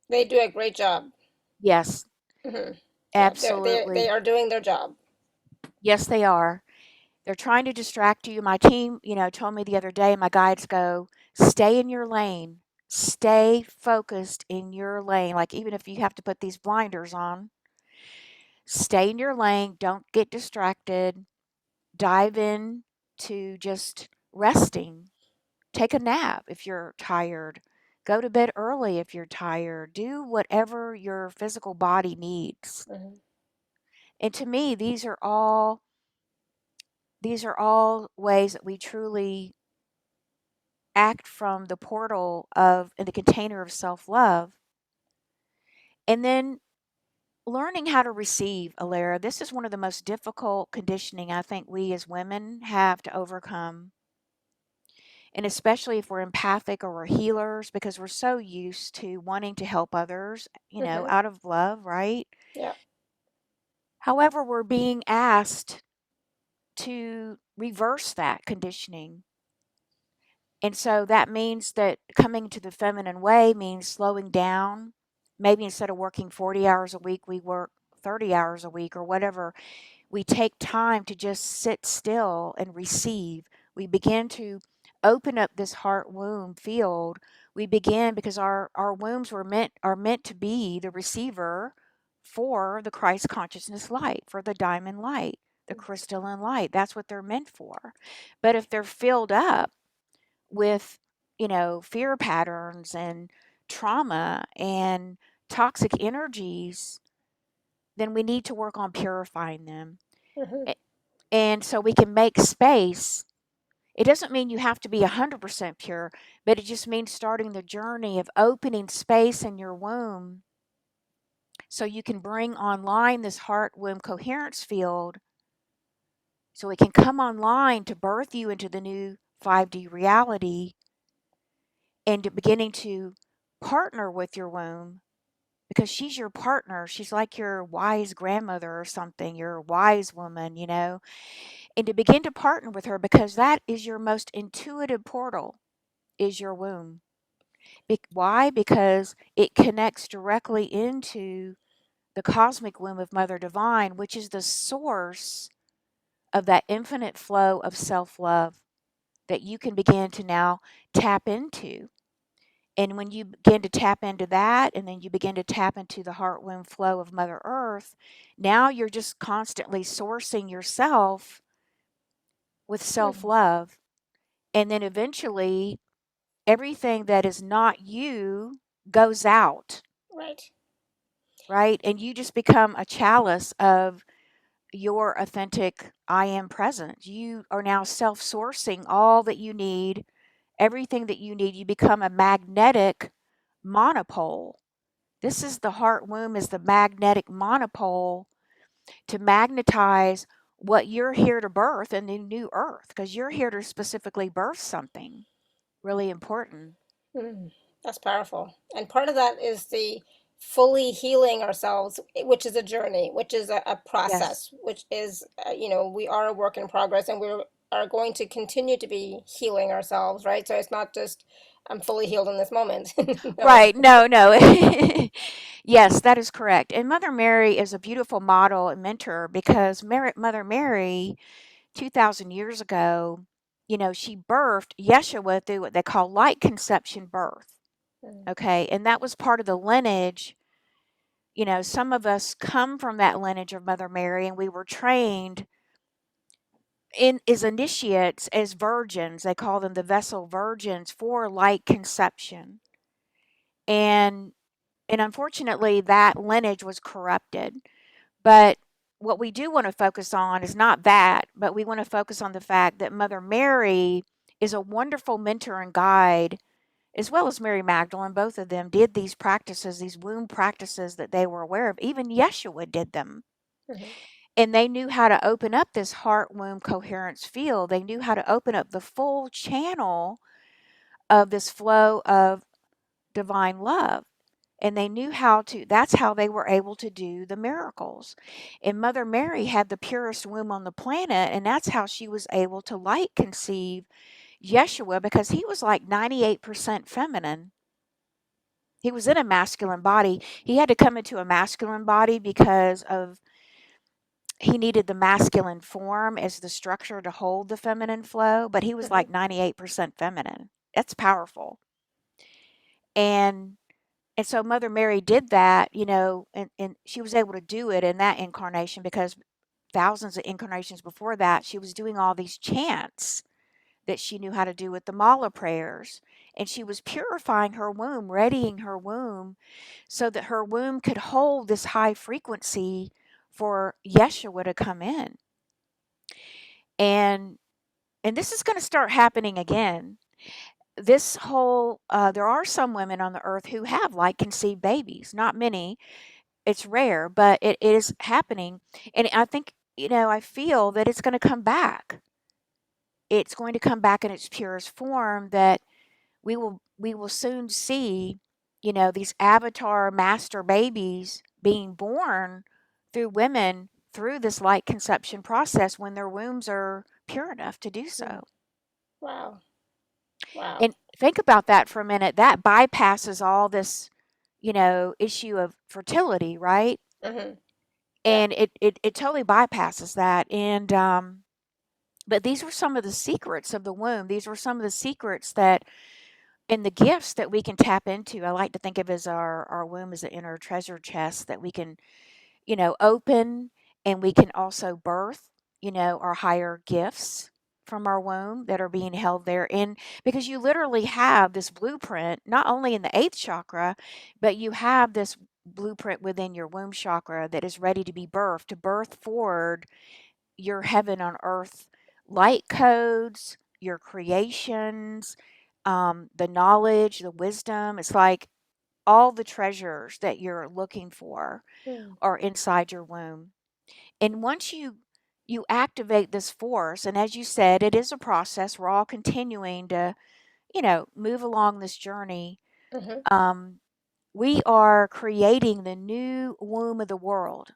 They do a great job. Yes, Hmm. Yeah, they absolutely. are doing their job. Yes, they are. They're trying to distract you. My team, told me the other day, my guides go, stay in your lane, stay focused in your lane. Like, even if you have to put these blinders on, stay in your lane, don't get distracted, dive in to just resting. Take a nap if you're tired. Go to bed early if you're tired. Do whatever your physical body needs. Hmm. And to me, these are all ways that we truly act from the portal of in the container of self-love. And then learning how to receive, Alara. This is one of the most difficult conditioning I think we as women have to overcome. And especially if we're empathic or we're healers, because we're so used to wanting to help others, Hmm. out of love, right? Yeah. However, we're being asked to reverse that conditioning And so that means that coming to the feminine way means slowing down. Maybe instead of working 40 hours a week, we work 30 hours a week or whatever. We take time to just sit still and receive. We begin to open up this heart womb field. We begin because our wombs are meant to be the receiver for the Christ consciousness light, for the diamond light, the crystalline light. That's what they're meant for. But if they're filled up with, fear patterns and trauma and toxic energies, then we need to work on purifying them. Mm-hmm. And so we can make space. It doesn't mean you have to be 100% pure, but it just means starting the journey of opening space in your womb so you can bring online this heart womb coherence field so it can come online to birth you into the new 5D reality and beginning to partner with your womb because she's your partner. She's like your wise grandmother or something, your wise woman. And to begin to partner with her because that is your most intuitive portal is your womb. Why? Because it connects directly into the cosmic womb of Mother Divine, which is the source of that infinite flow of self-love that you can begin to now tap into. And when you begin to tap into that, and then you begin to tap into the heart womb flow of Mother Earth, now you're just constantly sourcing yourself with self Mm-hmm. love. And then eventually, everything that is not you goes out, Right. right? And you just become a chalice of your authentic I am presence. You are now self sourcing all that you need, everything that you need. You become a magnetic monopole. This is the heart womb is the magnetic monopole to magnetize what you're here to birth in the new earth because you're here to specifically birth something really important. Mm, that's powerful. And part of that is the fully healing ourselves, which is a journey, which is a Yes. process, which is, we are a work in progress and we are going to continue to be healing ourselves, right? So it's not just, I'm fully healed in this moment. No. Right. No, no. Yes, that is correct. And Mother Mary is a beautiful model and mentor because Mother Mary, 2,000 years ago, she birthed Yeshua through what they call light conception birth. Mm, Okay. And that was part of the lineage. Some of us come from that lineage of Mother Mary and we were trained in as initiates as virgins. They call them the vessel virgins for light conception. And unfortunately that lineage was corrupted. But what we do want to focus on is not that, but we want to focus on the fact that Mother Mary is a wonderful mentor and guide, as well as Mary Magdalene. Both of them did these practices, these womb practices that they were aware of. Even Yeshua did them. mhm, And they knew how to open up this heart womb coherence field. They knew how to open up the full channel of this flow of divine love. And they knew how to, that's how they were able to do the miracles. And Mother Mary had the purest womb on the planet, and that's how she was able to light conceive Yeshua because he was like 98% feminine. He was in a masculine body. He had to come into a masculine body because of he needed the masculine form as the structure to hold the feminine flow, but he was mhm, like 98% feminine. That's powerful. And so Mother Mary did that, and she was able to do it in that incarnation because thousands of incarnations before that, she was doing all these chants that she knew how to do with the mala prayers. And she was purifying her womb, readying her womb so that her womb could hold this high frequency for Yeshua to come in. And this is going to start happening again. This whole there are some women on the earth who have like conceived babies, not many. It's rare, but it is happening. And I think, I feel that it's going to come back. It's going to come back in its purest form that we will soon see, these avatar master babies being born through women through this light conception process when their wombs are pure enough to do mm. so. Wow. Wow. And think about that for a minute. That bypasses all this, issue of fertility, right? Hmm. Yeah. And it totally bypasses that. And but these were some of the secrets of the womb. These were some of the secrets that and the gifts that we can tap into. I like to think of as our womb as an inner treasure chest that we can, open, and we can also birth, our higher gifts from our womb that are being held there. And because you literally have this blueprint, not only in the eighth chakra, but you have this blueprint within your womb chakra that is ready to be birthed, to birth forward your heaven on earth light codes, your creations, the knowledge, the wisdom. It's like all the treasures that you're looking for Mm. are inside your womb. And once you activate this force, and as you said, it is a process. We're all continuing to, move along this journey. Hmm. Um, we are creating the new womb of the world.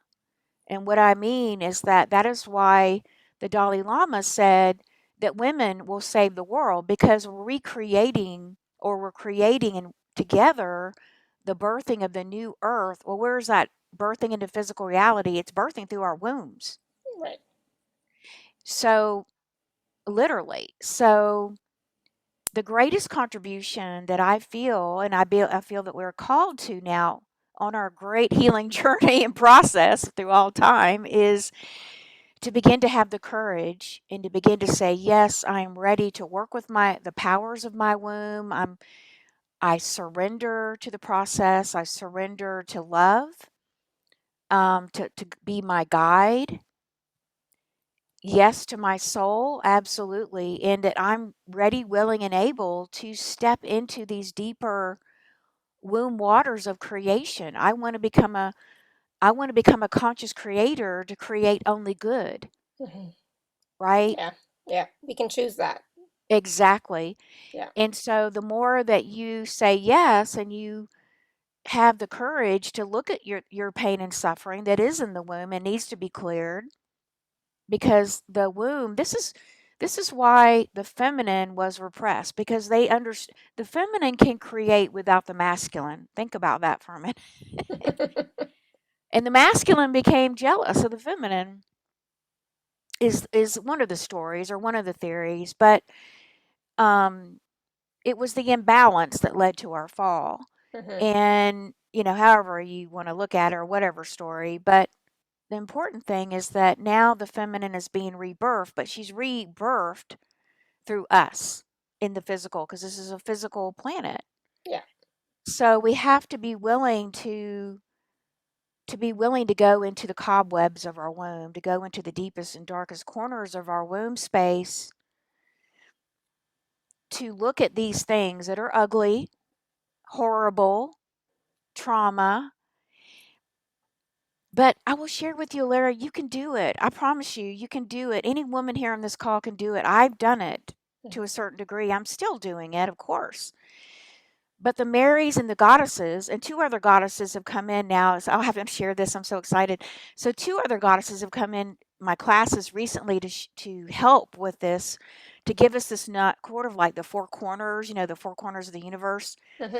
And what I mean is that that is why the Dalai Lama said that women will save the world because we're recreating or we're creating and together the birthing of the new earth. Well, where is that birthing into physical reality? It's birthing through our wombs. Right. So, literally. So, the greatest contribution that I feel, and I feel that we're called to now on our great healing journey and process through all time is to begin to have the courage and to begin to say, yes, I am ready to work with the powers of my womb. I surrender to the process. I surrender to love, to be my guide. Yes to my soul, absolutely. And that I'm ready, willing, and able to step into these deeper womb waters of creation. I want to become a conscious creator to create only good, Hmm. right? Yeah. Yeah. We can choose that. Exactly. Yeah. And so the more that you say yes and you have the courage to look at your pain and suffering that is in the womb and needs to be cleared, because the womb, this is why the feminine was repressed, because the feminine can create without the masculine. Think about that for a minute. And the masculine became jealous of the feminine is one of the stories or one of the theories, but um it was the imbalance that led to our fall. Hmm. And, however you want to look at it or whatever story, but the important thing is that now the feminine is being rebirthed, but she's rebirthed through us in the physical because this is a physical planet. Yeah. So we have to be willing to go into the cobwebs of our womb, to go into the deepest and darkest corners of our womb space, to look at these things that are ugly, horrible, trauma. But I will share with you, Lara, you can do it. I promise you, you can do it. Any woman here on this call can do it. I've done it to a certain degree. I'm still doing it, of course. But the Marys and the goddesses, and two other goddesses have come in now. So I'll have them share this. I'm so excited. So two other goddesses have come in my classes recently to help with this, to give us this nut, sort of like the four corners, the four corners of the universe. Hmm.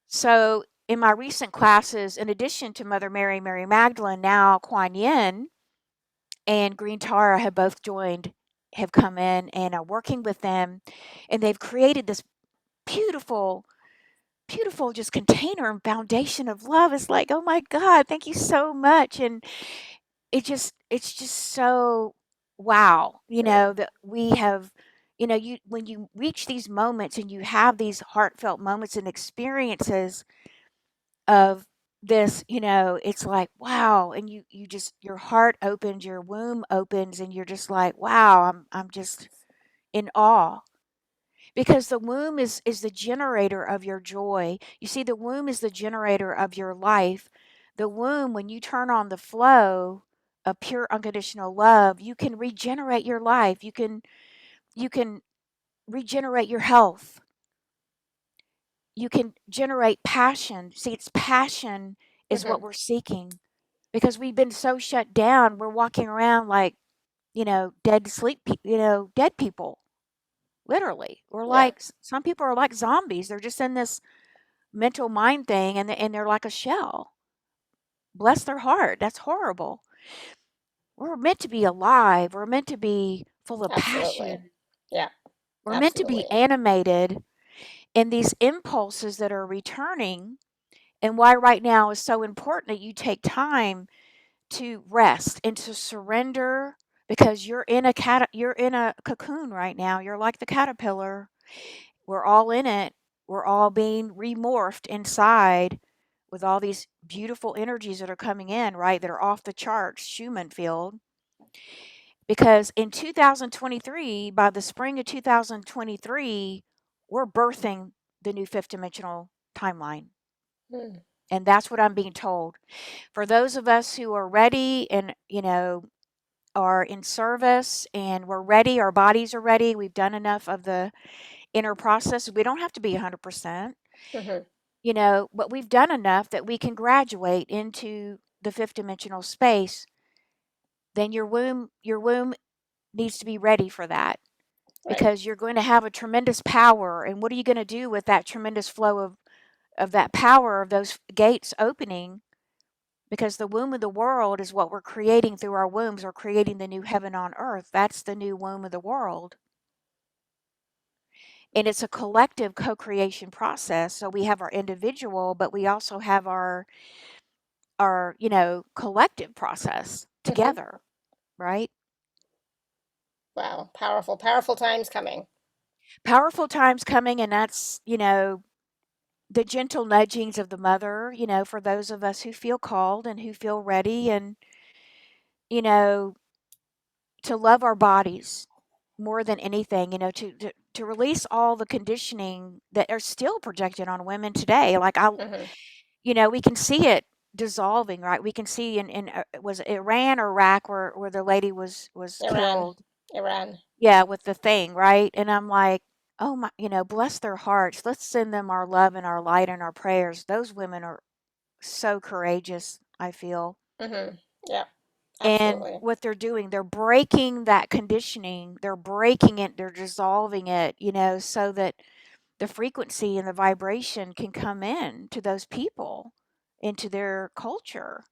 So in my recent classes, in addition to Mother Mary, Mary Magdalene, now Kuan Yin and Green Tara have both joined, have come in and are working with them, and they've created this beautiful, beautiful just container and foundation of love. It's like, oh my God, thank you so much. And it's just so wow, Mm. that we have, you when you reach these moments and you have these heartfelt moments and experiences of this, it's like, wow. And you just, your heart opens, your womb opens, and you're just like, wow, I'm just in awe. Because the womb is the generator of your joy. You see, the womb is the generator of your life. The womb, when you turn on the flow of pure unconditional love, you can regenerate your life. You can regenerate your health. You can generate passion. See, it's passion is what Hmm. we're seeking, because we've been so shut down. We're walking around like, dead to sleep, dead people. literally. We're Yeah, like, some people are like zombies. They're just in this mental mind thing, and they're like a shell. Bless their heart. That's horrible. We're meant to be alive. We're meant to be full of absolutely. passion. Yeah, We're meant to be absolutely. animated in these impulses that are returning. And why right now is so important that you take time to rest and to surrender, because you're in a cocoon right now. You're like the caterpillar. We're all in it. We're all being remorphed inside with all these beautiful energies that are coming in, right? That are off the charts, Schumann field. Because in 2023, by the spring of 2023, we're birthing the new fifth dimensional timeline. Hmm. And that's what I'm being told. For those of us who are ready and, are in service and we're ready, our bodies are ready, we've done enough of the inner process. We don't have to be 100%, Hmm. but we've done enough that we can graduate into the fifth dimensional space. Then your womb needs to be ready for that, Right. because you're going to have a tremendous power. And what are you going to do with that tremendous flow of that power, of those gates opening? Because the womb of the world is what we're creating through our wombs. We're creating the new heaven on earth. That's the new womb of the world. And it's a collective co-creation process. So we have our individual, but we also have our collective process Hmm. together, right? Wow, powerful, powerful times coming. Powerful times coming, and that's, the gentle nudgings of the mother, for those of us who feel called and who feel ready, and, you know, to love our bodies more than anything, to release all the conditioning that are still projected on women today. Like, Hmm. we can see it dissolving, right? We can see in was it Iran or Iraq, where the lady was Iran, killed. Iran. Yeah, with the thing, right? And I'm like, oh my, bless their hearts. Let's send them our love and our light and our prayers. Those women are so courageous, I feel. Hmm. Yeah, And absolutely. what they're doing, they're breaking that conditioning. They're breaking it, they're dissolving it, so that the frequency and the vibration can come in to those people, into their culture,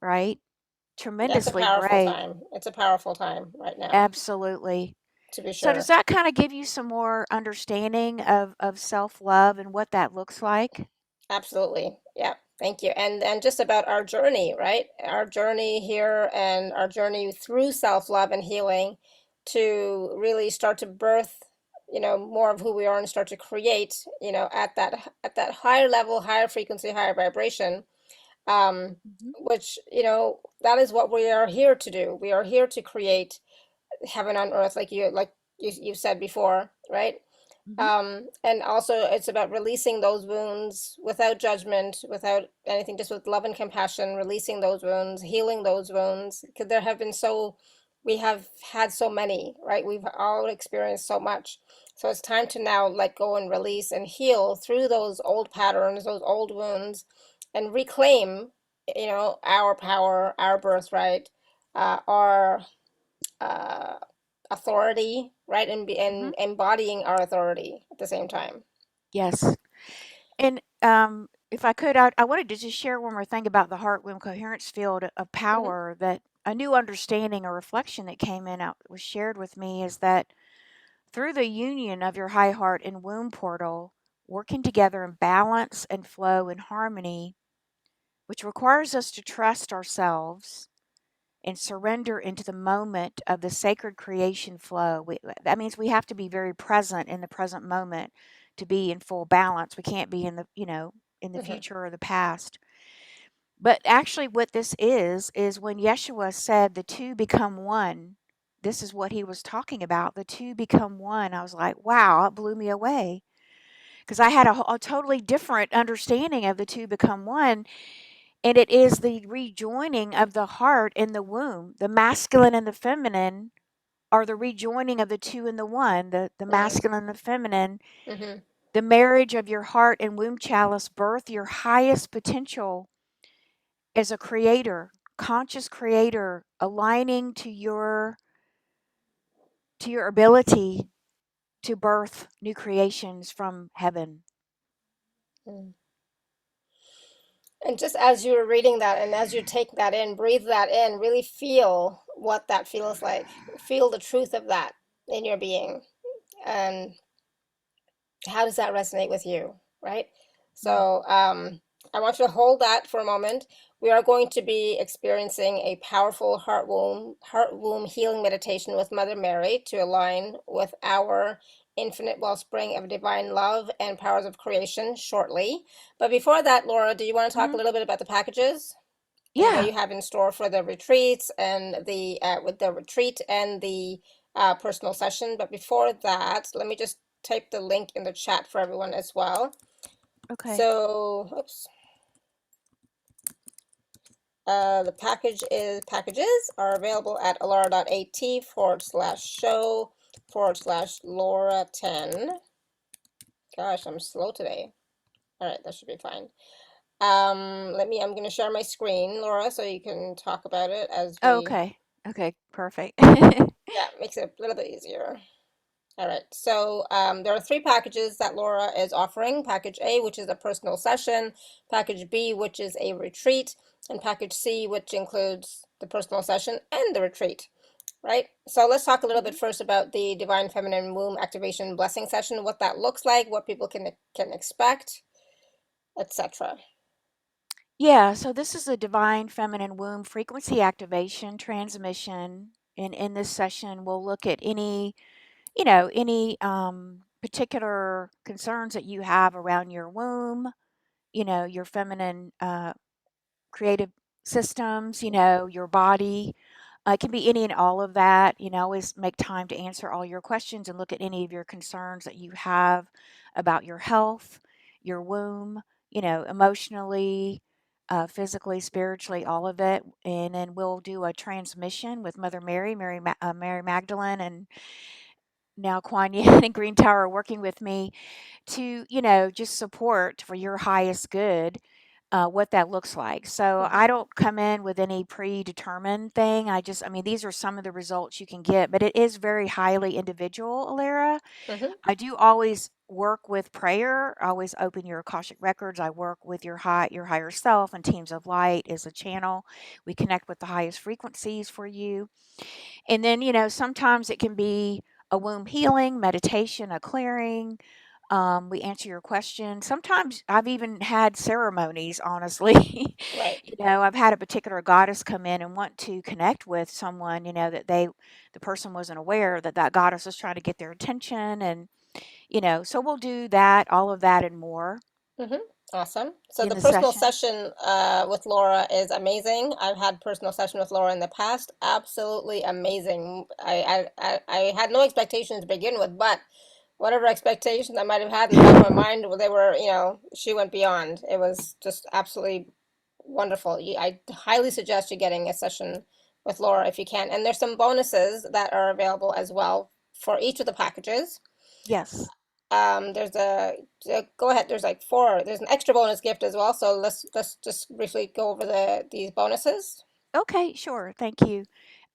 right? Yeah, it's a Tremendously powerful brave. time. It's a powerful time right now, Absolutely. to be So does sure. that kind of give you some more understanding of self-love and what that looks like? Absolutely. Yeah. Thank you. And just about our journey, right? Our journey here and our journey through self-love and healing to really start to birth, more of who we are and start to create, at that higher level, higher frequency, higher vibration. Um, Mhm. which, that is what we are here to do. We are here to create heaven on earth, like you said before, right? Mhm. And also it's about releasing those wounds without judgment, without anything, just with love and compassion, releasing those wounds, healing those wounds, because we have had so many, right? We've all experienced so much. So it's time to now let go and release and heal through those old patterns, those old wounds, and reclaim, our power, our birthright, our uh, authority, right? And Mhm. embodying our authority at the same time. Yes. And if I could, I wanted to just share one more thing about the heart womb coherence field of Hmm. power. That a new understanding or reflection that came in out was shared with me is that through the union of your high heart and womb portal, working together in balance and flow and harmony, which requires us to trust ourselves and surrender into the moment of the sacred creation flow. That means we have to be very present in the present moment to be in full balance. We can't be in the Hmm. future or the past. But actually, what this is when Yeshua said the two become one. This is what he was talking about. The two become one. I was like, wow, it blew me away, because I had a totally different understanding of the two become one. And it is the rejoining of the heart and the womb. The masculine and the feminine are the rejoining of the two and the one, the Right. masculine and the feminine. Hmm. The marriage of your heart and womb chalice birth your highest potential as a creator, conscious creator, aligning to your ability to birth new creations from heaven. Mm. And just as you were reading that and as you take that in, breathe that in, really feel what that feels like. Feel the truth of that in your being. And how does that resonate with you, right? Mm. So I want you to hold that for a moment. We are going to be experiencing a powerful heart womb healing meditation with Mother Mary to align with our infinite wellspring of divine love and powers of creation shortly. But before that, Laura, do you want to talk a Hmm. little bit about the packages and what Yeah. you have in store for the retreats and the with the retreat and the personal session? But before that, let me just type the link in the chat for everyone as well. Okay. So, oops. The packages are available at alara.at/show/Laura10. Gosh, I'm slow today. All right, that should be fine. I'm going to share my screen, Laura, so you can talk about it as we, Okay. Okay. Perfect. yeah, it makes it a little bit easier. All right, so there are three packages that Laura is offering. Package A, which is a personal session, package B, which is a retreat, and package C, which includes the personal session and the retreat, right? So let's talk a little bit Mhm. first about the Divine Feminine Womb Activation Blessing Session, what that looks like, what people can expect, etc. Yeah, so this is a divine feminine womb frequency activation transmission. And in this session, we'll look at any particular concerns that you have around your womb, your feminine creative systems, your body. It can be any and all of that. Always make time to answer all your questions and look at any of your concerns that you have about your health, your womb, emotionally, physically, spiritually, all of it. And then we'll do a transmission with Mother Mary, Mary Magdalene, and now Kuan Yin and Green Tower are working with me to, just support for your highest good what that looks like. So Mm-hmm. I don't come in with any predetermined thing. I mean, these are some of the results you can get, but it is very highly individual, Alara. Mm-hmm. I do always work with prayer. I always open your Akashic records. I work with your higher self and teams of light is a channel. We connect with the highest frequencies for you. And then, sometimes it can be a womb healing, meditation, a clearing. We answer your question. Sometimes I've even had ceremonies, honestly. Right. I've had a particular goddess come in and want to connect with someone, that the person wasn't aware that that goddess was trying to get their attention. And, so we'll do that, all of that and more Mm-hmm. Awesome. So in the the personal session. session with Laura is amazing. I've had personal session with Laura in the past. Absolutely amazing. I had no expectations to begin with, but whatever expectations I might have had in the back of my mind, well, they were, she went beyond. It was just absolutely wonderful. I highly suggest you getting a session with Laura if you can. And there's some bonuses that are available as well for each of the packages. Yes. There's go ahead. There's like four. There's an extra bonus gift as well. So let's just briefly go over these bonuses. Okay, sure. Thank you.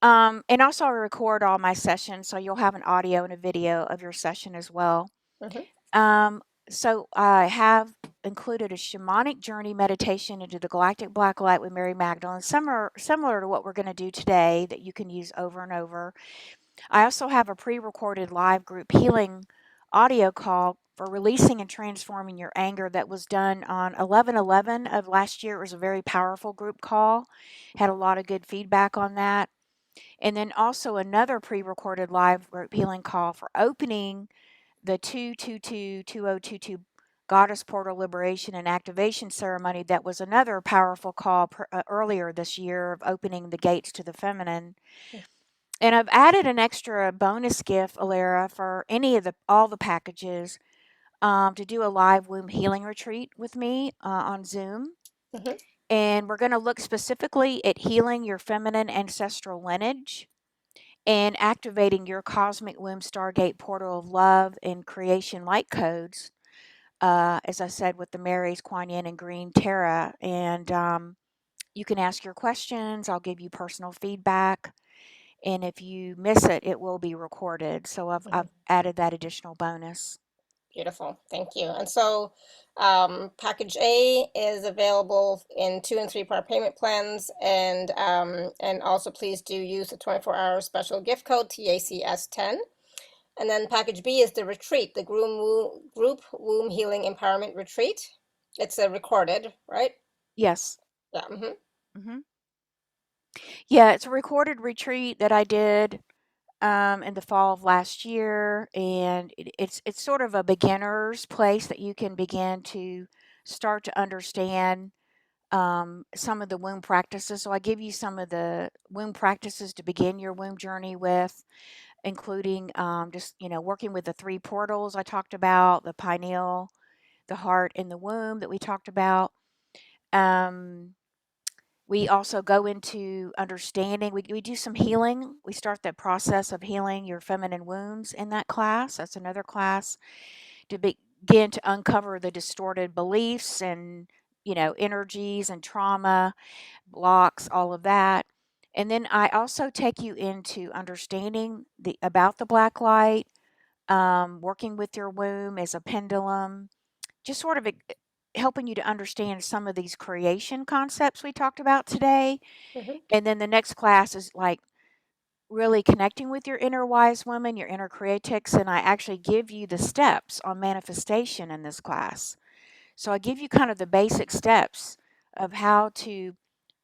And also, I record all my sessions, so you'll have an audio and a video of your session as well. Mm-hmm. Um, so I have included a shamanic journey meditation into the galactic black light with Mary Magdalene, similar to what we're going to do today, that you can use over and over. I also have a pre-recorded live group healing audio call for releasing and transforming your anger that was done on 11/11 of last year. It was a very powerful group call. Had a lot of good feedback on that. And then also another pre-recorded live group healing call for opening the 222-2022 Goddess Portal Liberation and Activation Ceremony. That was another powerful call earlier this year of opening the gates to the feminine. And I've added an extra bonus gift, Alara, for any of all the packages, to do a live womb healing retreat with me on Zoom. Mm-hmm. And we're going to look specifically at healing your feminine ancestral lineage and activating your cosmic womb stargate portal of love and creation light codes. As I said, with the Marys, Kuan Yin, and Green Terra. And you can ask your questions. I'll give you personal feedback. And if you miss it, it will be recorded. So I've Mhm. added that additional bonus. Beautiful. Thank you. And so, package A is available in 2 and 3 part payment plans, and also please do use the 24-hour special gift code TACS10. And then package B is the retreat, the group womb healing empowerment retreat. It's a recorded, right? Yes. Yeah. Hmm. Hmm. Yeah, it's a recorded retreat that I did in the fall of last year, and it's sort of a beginner's place that you can begin to start to understand some of the womb practices. So I give you some of the womb practices to begin your womb journey with, including just working with the 3 portals I talked about, the pineal, the heart, and the womb that we talked about. Um, we also go into understanding. We do some healing. We start that process of healing your feminine wounds in that class. That's another class to begin to uncover the distorted beliefs and energies and trauma blocks, all of that. And then I also take you into understanding the about the black light, working with your womb as a pendulum, just sort of helping you to understand some of these creation concepts we talked about today. Hmm. And then the next class is like really connecting with your inner wise woman, your inner creatrix. And I actually give you the steps on manifestation in this class. So I give you kind of the basic steps of how to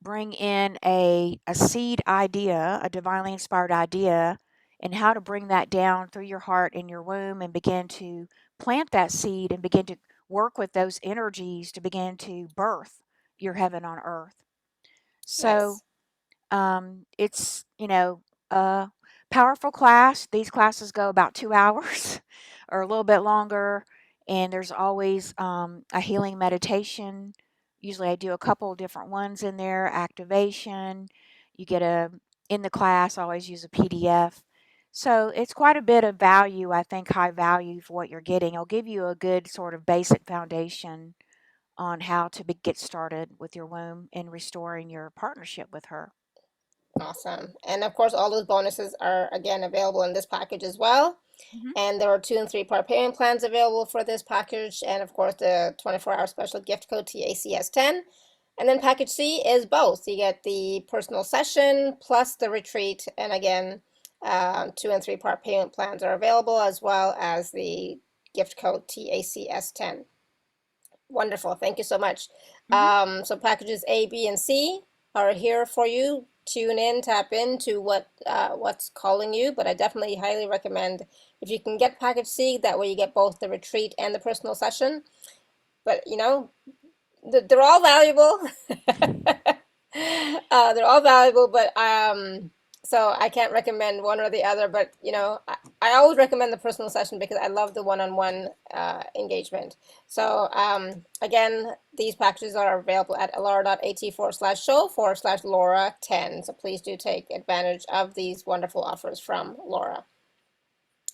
bring in a seed idea, a divinely inspired idea, and how to bring that down through your heart and your womb and begin to plant that seed and begin to work with those energies to begin to birth your heaven on earth. So Nice. it's, a powerful class. These classes go about 2 hours or a little bit longer. And there's always a healing meditation. Usually I do a couple of different ones in there, activation. You get in the class, I always use a PDF. So it's quite a bit of value, I think, high value for what you're getting. It'll give you a good sort of basic foundation on how to get started with your womb and restoring your partnership with her. Awesome. And of course, all those bonuses are again available in this package as well. Mhm. And there are 2 and 3 part payment plans available for this package. And of course, the 24-hour special gift code TACS10. And then package C is both. You get the personal session plus the retreat. And again, 2 and 3 part payment plans are available as well as the gift code TACS10. Wonderful. Thank you so much. Mhm. So packages A, B, and C are here for you. Tune in, tap into what's calling you. But I definitely highly recommend if you can get package C, that way you get both the retreat and the personal session. But they're all valuable. They're all valuable, but so I can't recommend one or the other. But I always recommend the personal session because I love the one-on-one engagement. So again, these packages are available at alara.at/show/Laura10. So please do take advantage of these wonderful offers from Laura.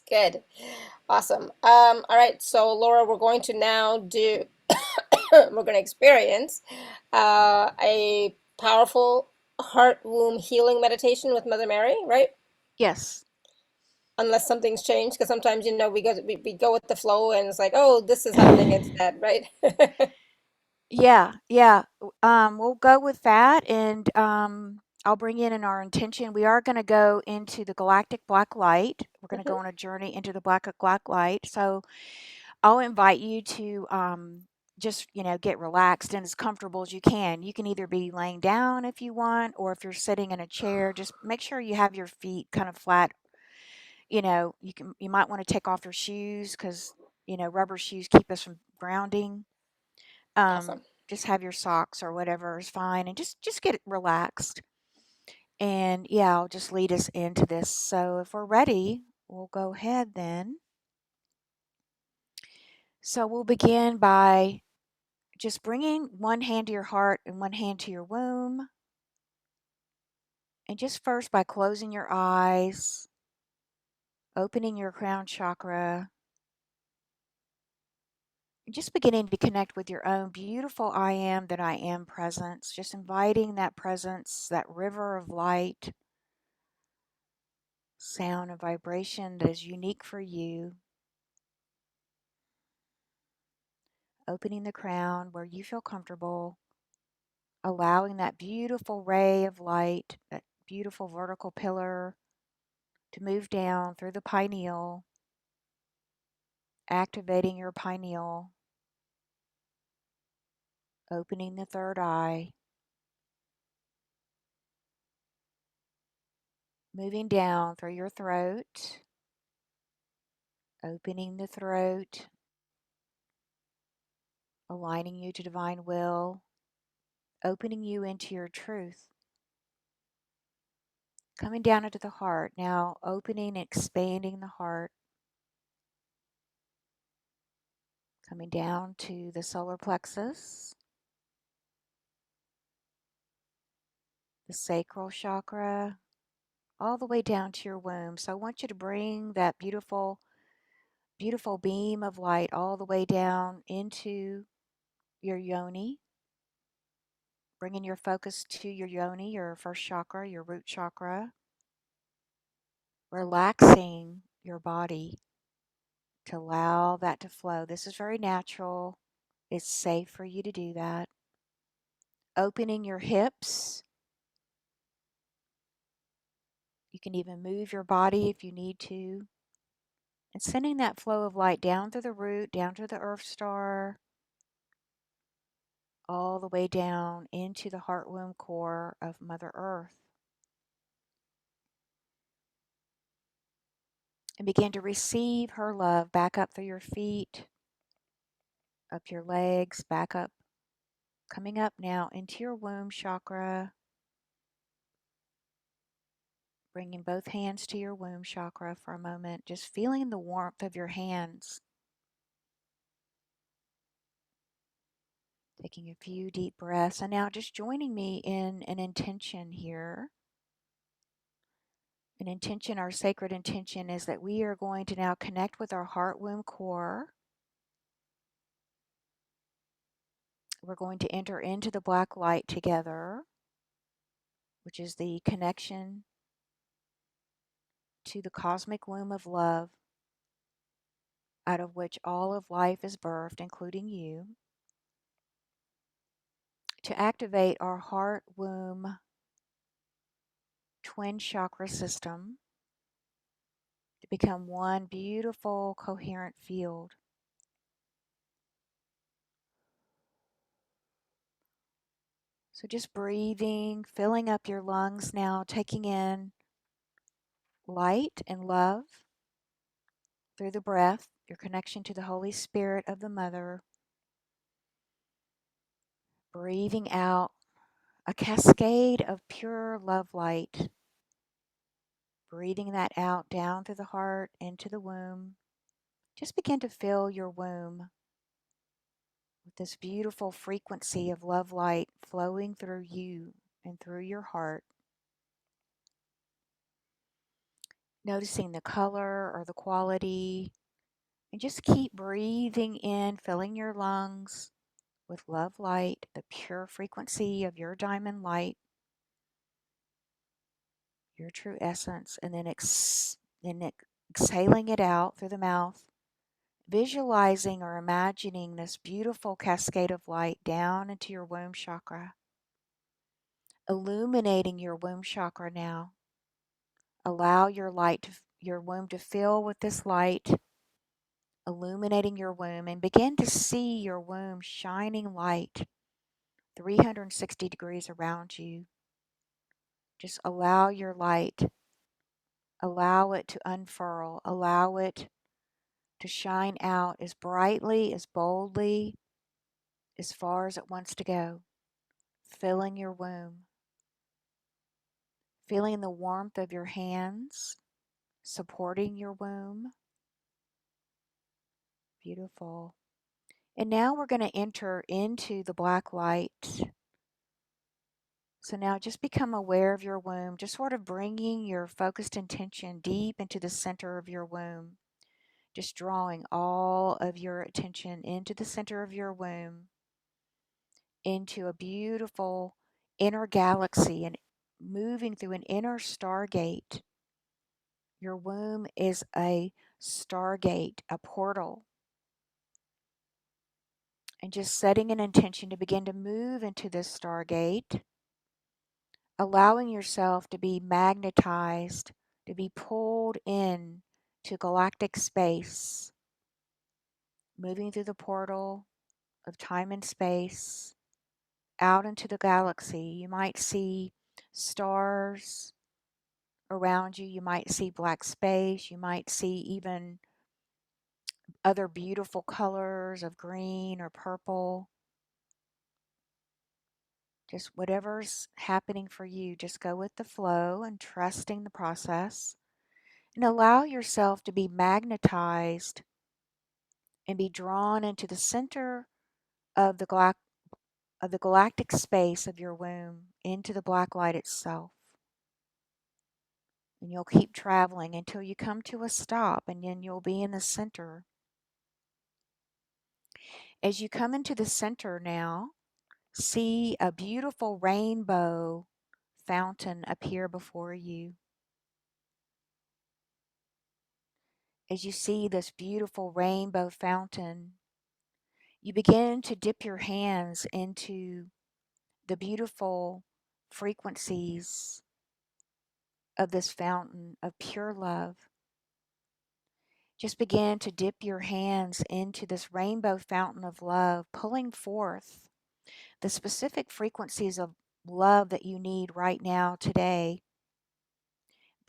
Good, awesome. All right, so Laura, we're going to now do we're going to experience a powerful heart womb healing meditation with Mother Mary, right? Yes. Unless something's changed, because sometimes we go with the flow, and it's like, oh, this is happening instead, right? Yeah, yeah. We'll go with that, and I'll bring in our intention. We are going to go into the galactic black light. We're going to go Mhm. on a journey into the black light. So I'll invite you to just get relaxed and as comfortable as you can. You can either be laying down if you want, or if you're sitting in a chair, just make sure you have your feet kind of flat. You might want to take off your shoes because rubber shoes keep us from grounding. Awesome. Just have your socks or whatever is fine, and just get relaxed. And yeah, I'll just lead us into this. So if we're ready, we'll go ahead then. So we'll begin by just bringing one hand to your heart and one hand to your womb. And just first by closing your eyes, opening your crown chakra, and just beginning to connect with your own beautiful I am that I am presence. Just inviting that presence, that river of light sound and vibration that is unique for you. Opening the crown where you feel comfortable, allowing that beautiful ray of light, that beautiful vertical pillar, to move down through the pineal, activating your pineal, opening the third eye, moving down through your throat, opening the throat, aligning you to divine will, opening you into your truth, coming down into the heart. Now opening and expanding the heart, coming down to the solar plexus, the sacral chakra, all the way down to your womb. So I want you to bring that beautiful, beautiful beam of light all the way down into your yoni, bringing your focus to your yoni, your first chakra, your root chakra, relaxing your body to allow that to flow. This is very natural. It's safe for you to do that. Opening your hips. You can even move your body if you need to. And sending that flow of light down through the root, down to the earth star, all the way down into the heart womb core of Mother Earth. And begin to receive her love back up through your feet, up your legs, back up, coming up now into your womb chakra, bringing both hands to your womb chakra for a moment, just feeling the warmth of your hands. Taking a few deep breaths, and now just joining me in an intention here. An intention, our sacred intention, is that we are going to now connect with our heart womb core. We're going to enter into the black light together, which is the connection to the cosmic womb of love, out of which all of life is birthed, including you, to activate our heart womb twin chakra system to become one beautiful coherent field. So just breathing, filling up your lungs now, taking in light and love through the breath, your connection to the Holy Spirit of the Mother. Breathing out a cascade of pure love light. Breathing that out down through the heart, into the womb. Just begin to fill your womb with this beautiful frequency of love light flowing through you and through your heart. Noticing the color or the quality, and just keep breathing in, filling your lungs with love light, the pure frequency of your diamond light, your true essence, and then exhaling it out through the mouth, visualizing or imagining this beautiful cascade of light down into your womb chakra, illuminating your womb chakra now. Allow your womb to fill with this light, illuminating your womb, and begin to see your womb shining light 360 degrees around you. Just allow your light, allow it to unfurl, allow it to shine out as brightly, as boldly, as far as it wants to go, filling your womb, feeling the warmth of your hands, supporting your womb. Beautiful. And now we're going to enter into the black light. So now just become aware of your womb, just sort of bringing your focused intention deep into the center of your womb. Just drawing all of your attention into the center of your womb, into a beautiful inner galaxy, and moving through an inner stargate, Your womb is a stargate, a portal, and just setting an intention to begin to move into this stargate, allowing yourself to be magnetized, to be pulled in to galactic space, moving through the portal of time and space out into the galaxy. You might see stars around you, you might see black space, you might see even other beautiful colors of green or purple. Just whatever's happening for you, just go with the flow and trusting the process. And allow yourself to be magnetized and be drawn into the center of the galactic space of your womb, into the black light itself. And you'll keep traveling until you come to a stop, and then you'll be in the center. As you come into the center now, see a beautiful rainbow fountain appear before you. As you see this beautiful rainbow fountain, you begin to dip your hands into the beautiful frequencies of this fountain of pure love. Just begin to dip your hands into this rainbow fountain of love, pulling forth the specific frequencies of love that you need right now, today.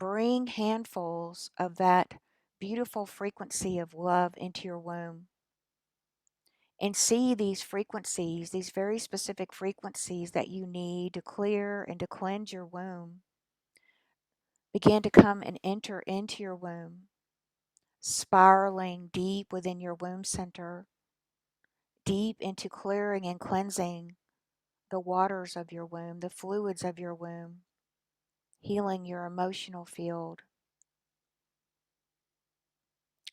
Bring handfuls of that beautiful frequency of love into your womb. And see these frequencies, these very specific frequencies that you need to clear and to cleanse your womb, begin to come and enter into your womb, spiraling deep within your womb center, deep into clearing and cleansing the waters of your womb, the fluids of your womb, healing your emotional field.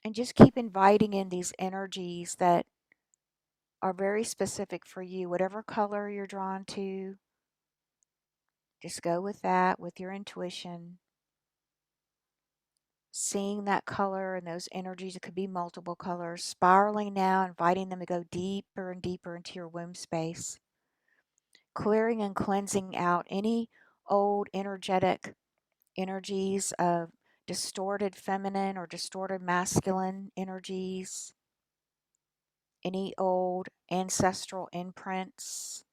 And just keep inviting in these energies that are very specific for you. Whatever color you're drawn to, just go with that, with your intuition. Seeing that color and those energies, it could be multiple colors, spiraling now, inviting them to go deeper and deeper into your womb space. Clearing and cleansing out any old energetic energies of distorted feminine or distorted masculine energies, any old ancestral imprints,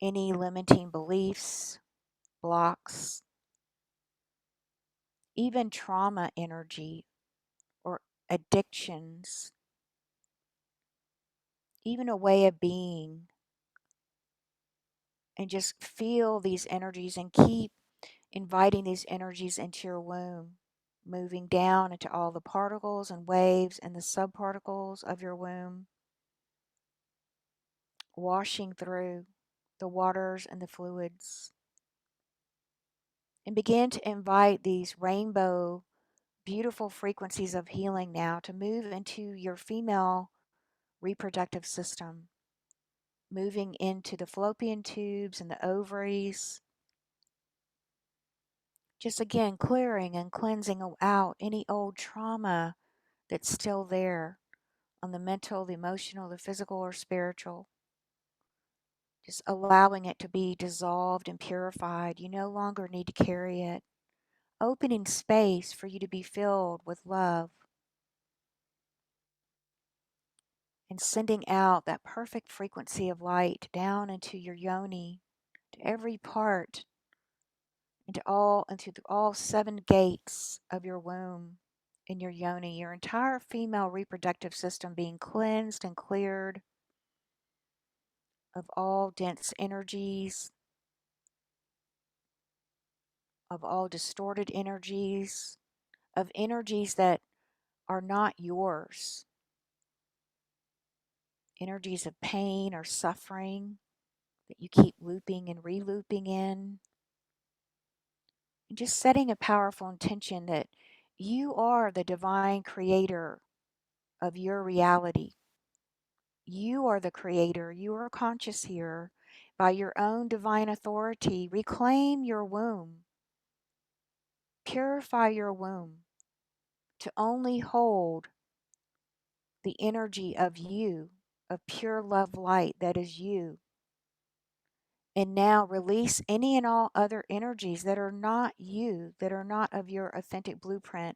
any limiting beliefs, blocks, even trauma energy or addictions, even a way of being. And just feel these energies and keep inviting these energies into your womb, moving down into all the particles and waves and the subparticles of your womb, washing through the waters and the fluids. And begin to invite these rainbow, beautiful frequencies of healing now to move into your female reproductive system, moving into the fallopian tubes and the ovaries. Just again, clearing and cleansing out any old trauma that's still there on the mental, the emotional, the physical, or spiritual. Just allowing it to be dissolved and purified. You no longer need to carry it. Opening space for you to be filled with love and sending out that perfect frequency of light down into your yoni, to every part, into all 7 gates of your womb in your yoni, your entire female reproductive system being cleansed and cleared of all dense energies, of all distorted energies, of energies that are not yours, energies of pain or suffering that you keep looping and re-looping in. And just setting a powerful intention that you are the divine creator of your reality. You are the creator. You are conscious here. By your own divine authority, reclaim your womb. purify your womb to only hold the energy of you, of pure love light that is you. And now release any and all other energies that are not you, that are not of your authentic blueprint,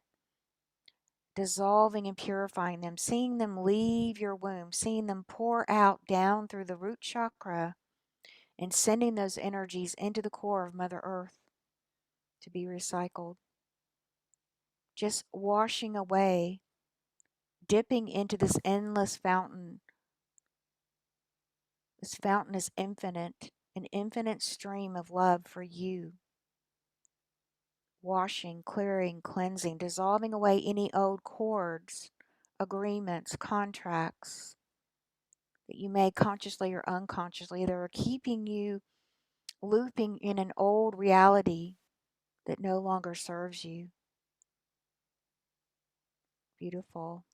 dissolving and purifying them, seeing them leave your womb, seeing them pour out down through the root chakra, and sending those energies into the core of Mother Earth to be recycled. Just washing away, dipping into this endless fountain. This fountain is infinite, an infinite stream of love for you. Washing, clearing, cleansing, dissolving away any old cords, agreements, contracts that you made consciously or unconsciously that are keeping you looping in an old reality that no longer serves you. Beautiful.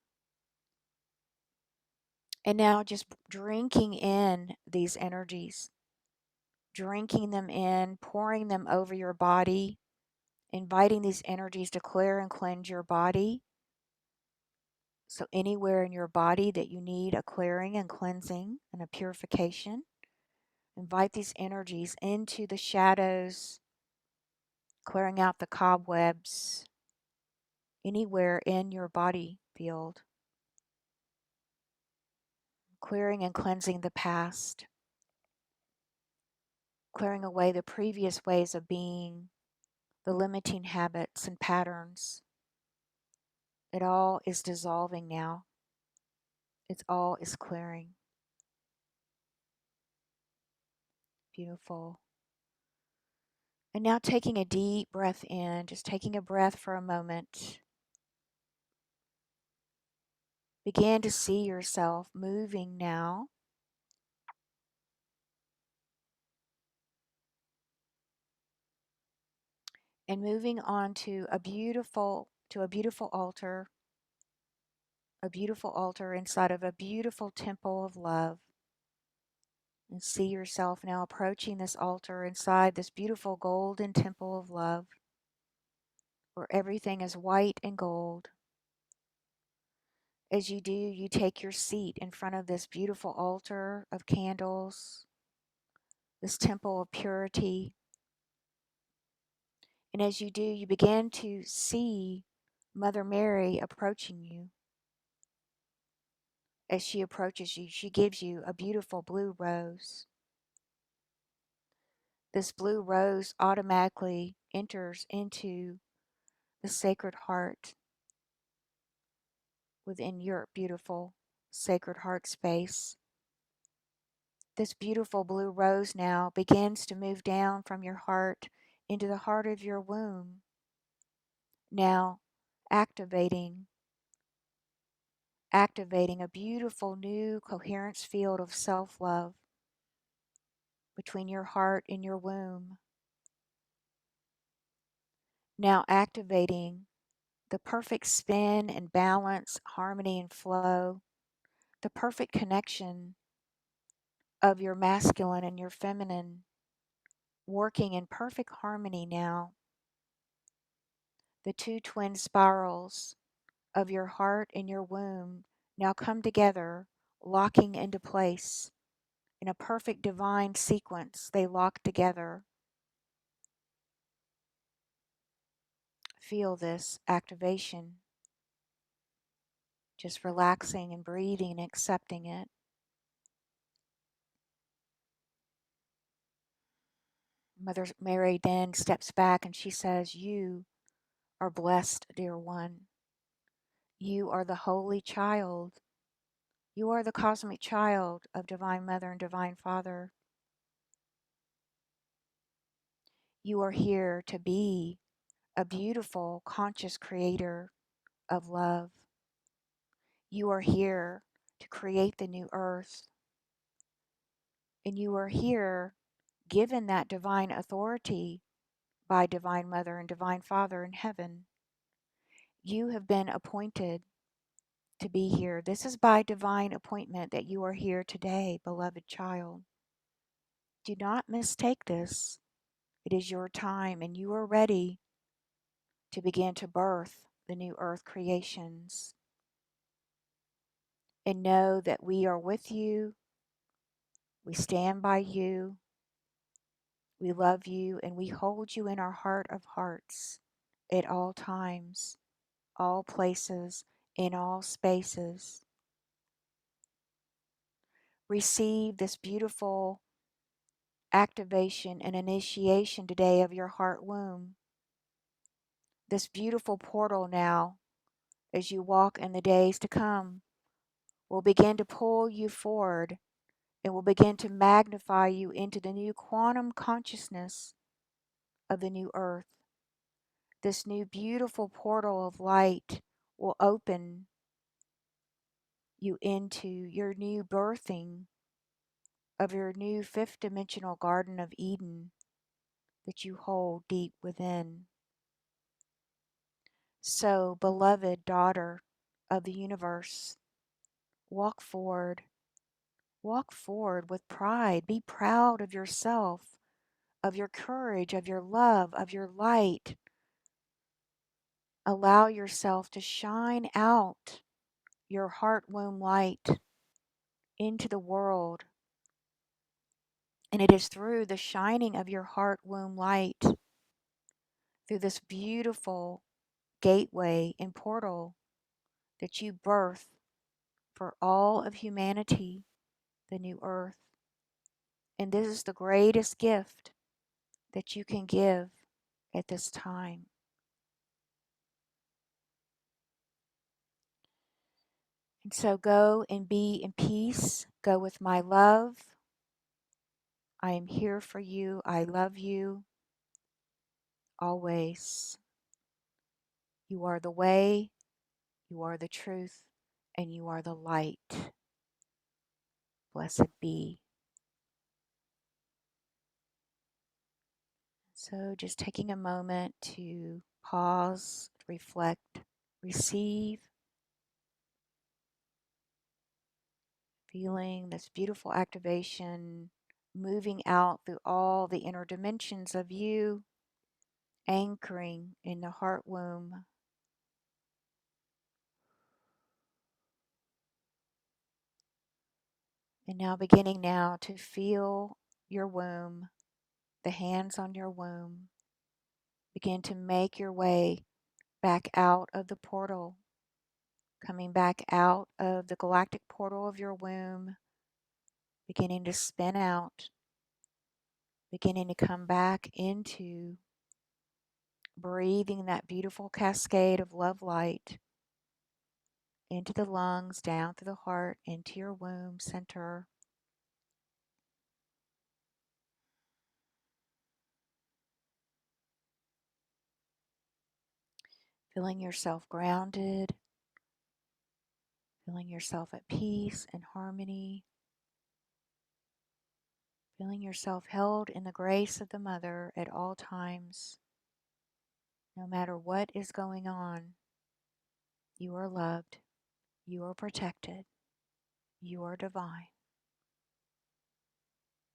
And now just drinking in these energies, drinking them in, pouring them over your body, inviting these energies to clear and cleanse your body. So anywhere in your body that you need a clearing and cleansing and a purification, invite these energies into the shadows, clearing out the cobwebs, anywhere in your body field, clearing and cleansing the past, clearing away the previous ways of being, the limiting habits and patterns. It all is dissolving now. It all is clearing. Beautiful. And now taking a deep breath in, just taking a breath for a moment. Begin to see yourself moving now. And moving on to a beautiful altar inside of a beautiful temple of love. And see yourself now approaching this altar inside this beautiful golden temple of love, where everything is white and gold. As you do, you take your seat in front of this beautiful altar of candles, this temple of purity. And as you do, you begin to see Mother Mary approaching you. As she approaches you, she gives you a beautiful blue rose. This blue rose automatically enters into the sacred heart within your beautiful sacred heart space. This beautiful blue rose now begins to move down from your heart into the heart of your womb. Now activating a beautiful new coherence field of self-love between your heart and your womb. Now activating the perfect spin and balance, harmony and flow, the perfect connection of your masculine and your feminine working in perfect harmony now. The two twin spirals of your heart and your womb now come together, locking into place. In a perfect divine sequence, they lock together. Feel this activation. Just relaxing and breathing and accepting it. Mother Mary then steps back and she says, "You are blessed, dear one. You are the holy child. You are the cosmic child of Divine Mother and Divine Father. You are here to be a beautiful, conscious creator of love. You are here to create the new earth. And you are here given that divine authority by Divine Mother and Divine Father in heaven. You have been appointed to be here. This is by divine appointment that you are here today, beloved child. Do not mistake this. It is your time and you are ready to begin to birth the new earth creations. And know that we are with you, we stand by you, we love you, and we hold you in our heart of hearts at all times, all places, in all spaces. Receive this beautiful activation and initiation today of your heart womb. This beautiful portal now, as you walk in the days to come, will begin to pull you forward and will begin to magnify you into the new quantum consciousness of the new earth. This new beautiful portal of light will open you into your new birthing of your new fifth dimensional Garden of Eden that you hold deep within. So, beloved daughter of the universe, walk forward. Walk forward with pride. Be proud of yourself, of your courage, of your love, of your light. Allow yourself to shine out your heart womb light into the world. And it is through the shining of your heart womb light, through this beautiful gateway and portal, that you birth for all of humanity the new earth. And this is the greatest gift that you can give at this time. And so go and be in peace. Go with my love. I am here for you. I love you always. You are the way, you are the truth, and you are the light. Blessed be. So just taking a moment to pause, reflect, receive, feeling this beautiful activation moving out through all the inner dimensions of you, anchoring in the heart womb. And now beginning now to feel your womb, the hands on your womb. Begin to make your way back out of the portal, coming back out of the galactic portal of your womb, beginning to spin out, beginning to come back into breathing that beautiful cascade of love light into the lungs, down through the heart, into your womb center. Feeling yourself grounded, feeling yourself at peace and harmony, feeling yourself held in the grace of the Mother at all times. No matter what is going on, you are loved, you are protected, you are divine.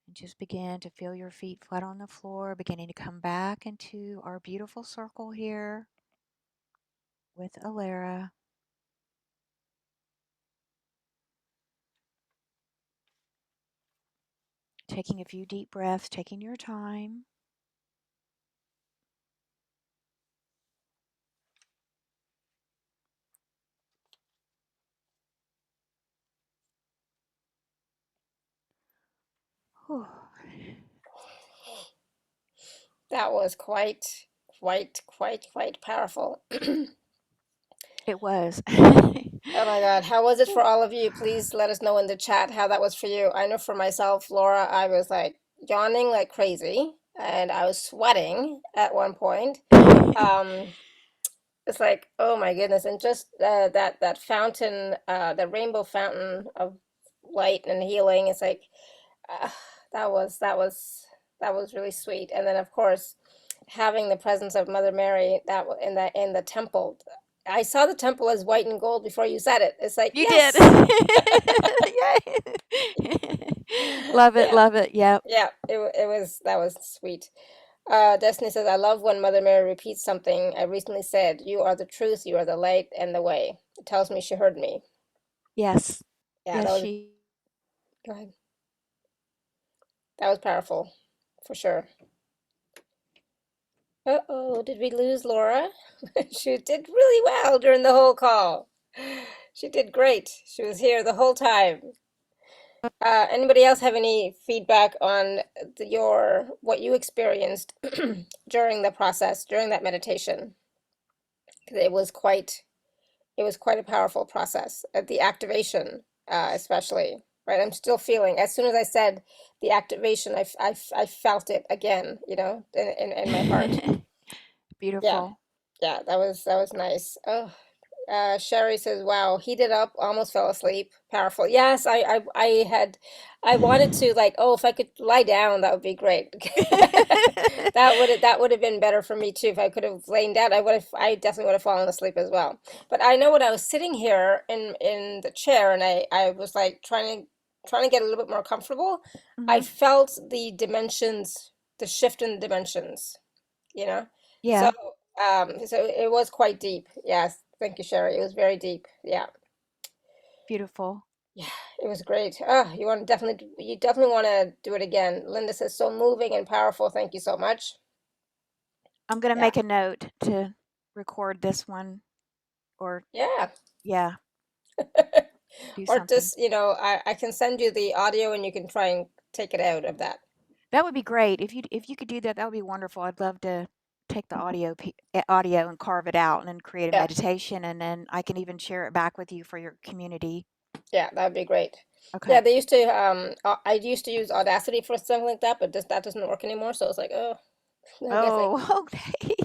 And just begin to feel your feet flat on the floor, beginning to come back into our beautiful circle here with Alara. Taking a few deep breaths, taking your time. Whew. That was quite powerful. It was. Oh my God, how was it for all of you? Please let us know in the chat how that was for you. I know for myself, Laura, I was like yawning like crazy and I was sweating at one point. Um, it's like, oh my goodness, and just that fountain, the rainbow fountain of light and healing. It's like uh, that was that was really sweet. And then of course, having the presence of Mother Mary in the temple. I saw the temple as white and gold before you said it. It's like You did. yes, Yay. Love it, yeah, love it. Yep. yeah. It was that was sweet. Destiny says, I love when Mother Mary repeats something I recently said. You are the truth, you are the light and the way. It tells me she heard me. Yes. Yeah, Yes, that was, she go ahead. That was powerful, for sure. Uh-oh, did we lose Laura? She did really well during the whole call. She did great. She was here the whole time. Anybody else have any feedback on your what you experienced during the process, during that meditation? 'Cause it was quite a powerful process. The activation, especially, right? I'm still feeling, as soon as I said the activation, I felt it again, in my heart. Yeah, beautiful. yeah, that was nice. Oh, Sherry says, "Wow, heated up, almost fell asleep. Powerful." Yes, I wanted to like, oh, if I could lie down, that would be great. That would have been better for me too. If I could have lain down, I definitely would have fallen asleep as well. But I know when I was sitting here in the chair and I was like trying to get a little bit more comfortable, I Hmm. felt the dimensions, the shift in the dimensions, you know? So, Yeah, so it was quite deep. Yes, thank you, Sherry. It was very deep. Yeah, beautiful. yeah, it was great. Oh, you definitely want to do it again. Linda says, so moving and powerful. Thank you so much. I'm gonna Yeah, make a note to record this one or yeah. yeah, do Or something. just, I can send you the audio and you can try and take it out of that. That would be great. If you could do that, that would be wonderful. I'd love to take the audio and carve it out and then create a Yeah, meditation and then I can even share it back with you for your community. yeah, that would be great. Yeah, Okay. they used to, I used to use Audacity for something like that, but that doesn't work anymore. So it's like, oh, I guess Oh, okay.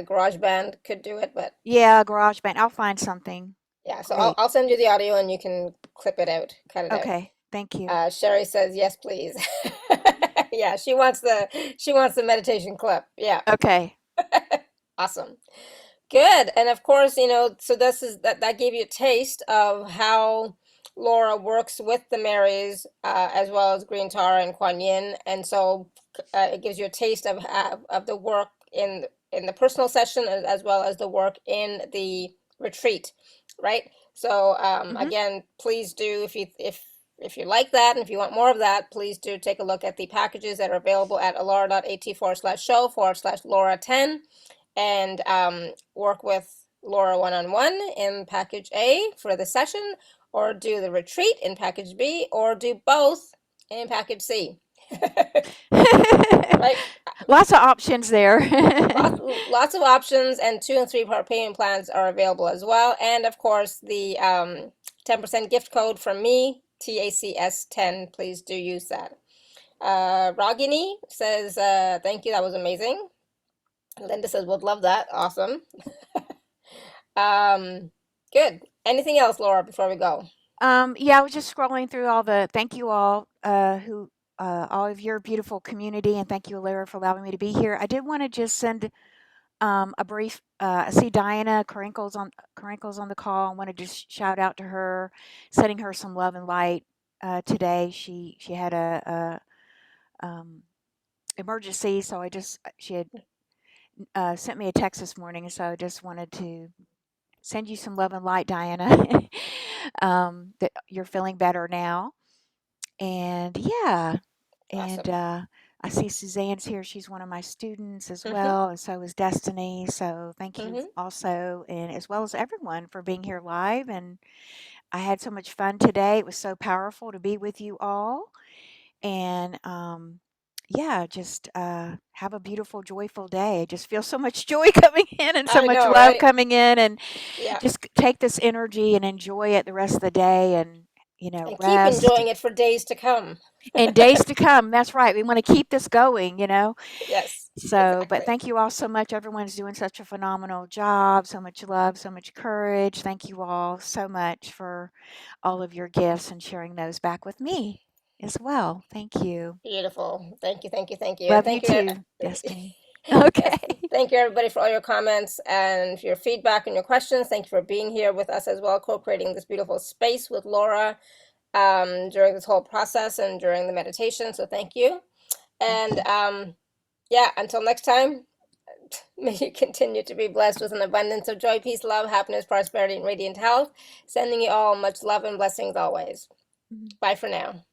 GarageBand could do it, but Yeah, GarageBand. I'll find something. yeah, so Great. I'll send you the audio and you can clip it out, cut it out. Okay. Thank you. Sherry says yes, please. Yeah, she wants the meditation clip. Yeah, Okay. awesome, good. And of course, so that gave you a taste of how Laura works with the Marys, as well as Green Tara and Kuan Yin, and so it gives you a taste of the work in the personal session as well as the work in the retreat, right? So Mhm. again, please do if you like that and if you want more of that, please do take a look at the packages that are available at alara.at/show/Laura10 and work with Laura one-on-one in package A for the session, or do the retreat in package B, or do both in package C. Right? Lots of options there. Lots of options, and 2 and 3 part payment plans are available as well. And of course, the 10% gift code from me, TACS10. Please do use that. Ragini says, thank you, that was amazing. Linda says, would love that. Awesome. Um, good. Anything else, Laura, before we go? Yeah, I was just scrolling through all the thank you all who all of your beautiful community, and thank you, Lara, for allowing me to be here. I did want to just send a brief. I see Diana Crinkles on the call. I want to just shout out to her, sending her some love and light today. She had a emergency, so she had sent me a text this morning, so I just wanted to send you some love and light, Diana. That you're feeling better now. And yeah, and Awesome. I see Suzanne's here. She's one of my students as Mm-hmm. well, and so is Destiny. So thank you Mm-hmm. also, and as well as everyone for being here live. And I had so much fun today. It was so powerful to be with you all. And yeah, just have a beautiful, joyful day. I just feel so much joy coming in and so I much know, love right? coming in, and Yeah. just take this energy and enjoy it the rest of the day, and And keep rest enjoying it for days to come. and days to come. That's right. We want to keep this going. Yes, So, but exactly. thank you all so much. Everyone's doing such a phenomenal job. So much love, so much courage. Thank you all so much for all of your gifts and sharing those back with me as well. Thank you. Beautiful. Thank you, thank you, thank you. And Love you thank you. too, Destiny. Yes, Okay. thank you everybody for all your comments and your feedback and your questions. Thank you for being here with us as well, co-creating this beautiful space with Laura during this whole process and during the meditation. So thank you. And yeah, until next time, may you continue to be blessed with an abundance of joy, peace, love, happiness, prosperity, and radiant health. Sending you all much love and blessings always. Bye for now.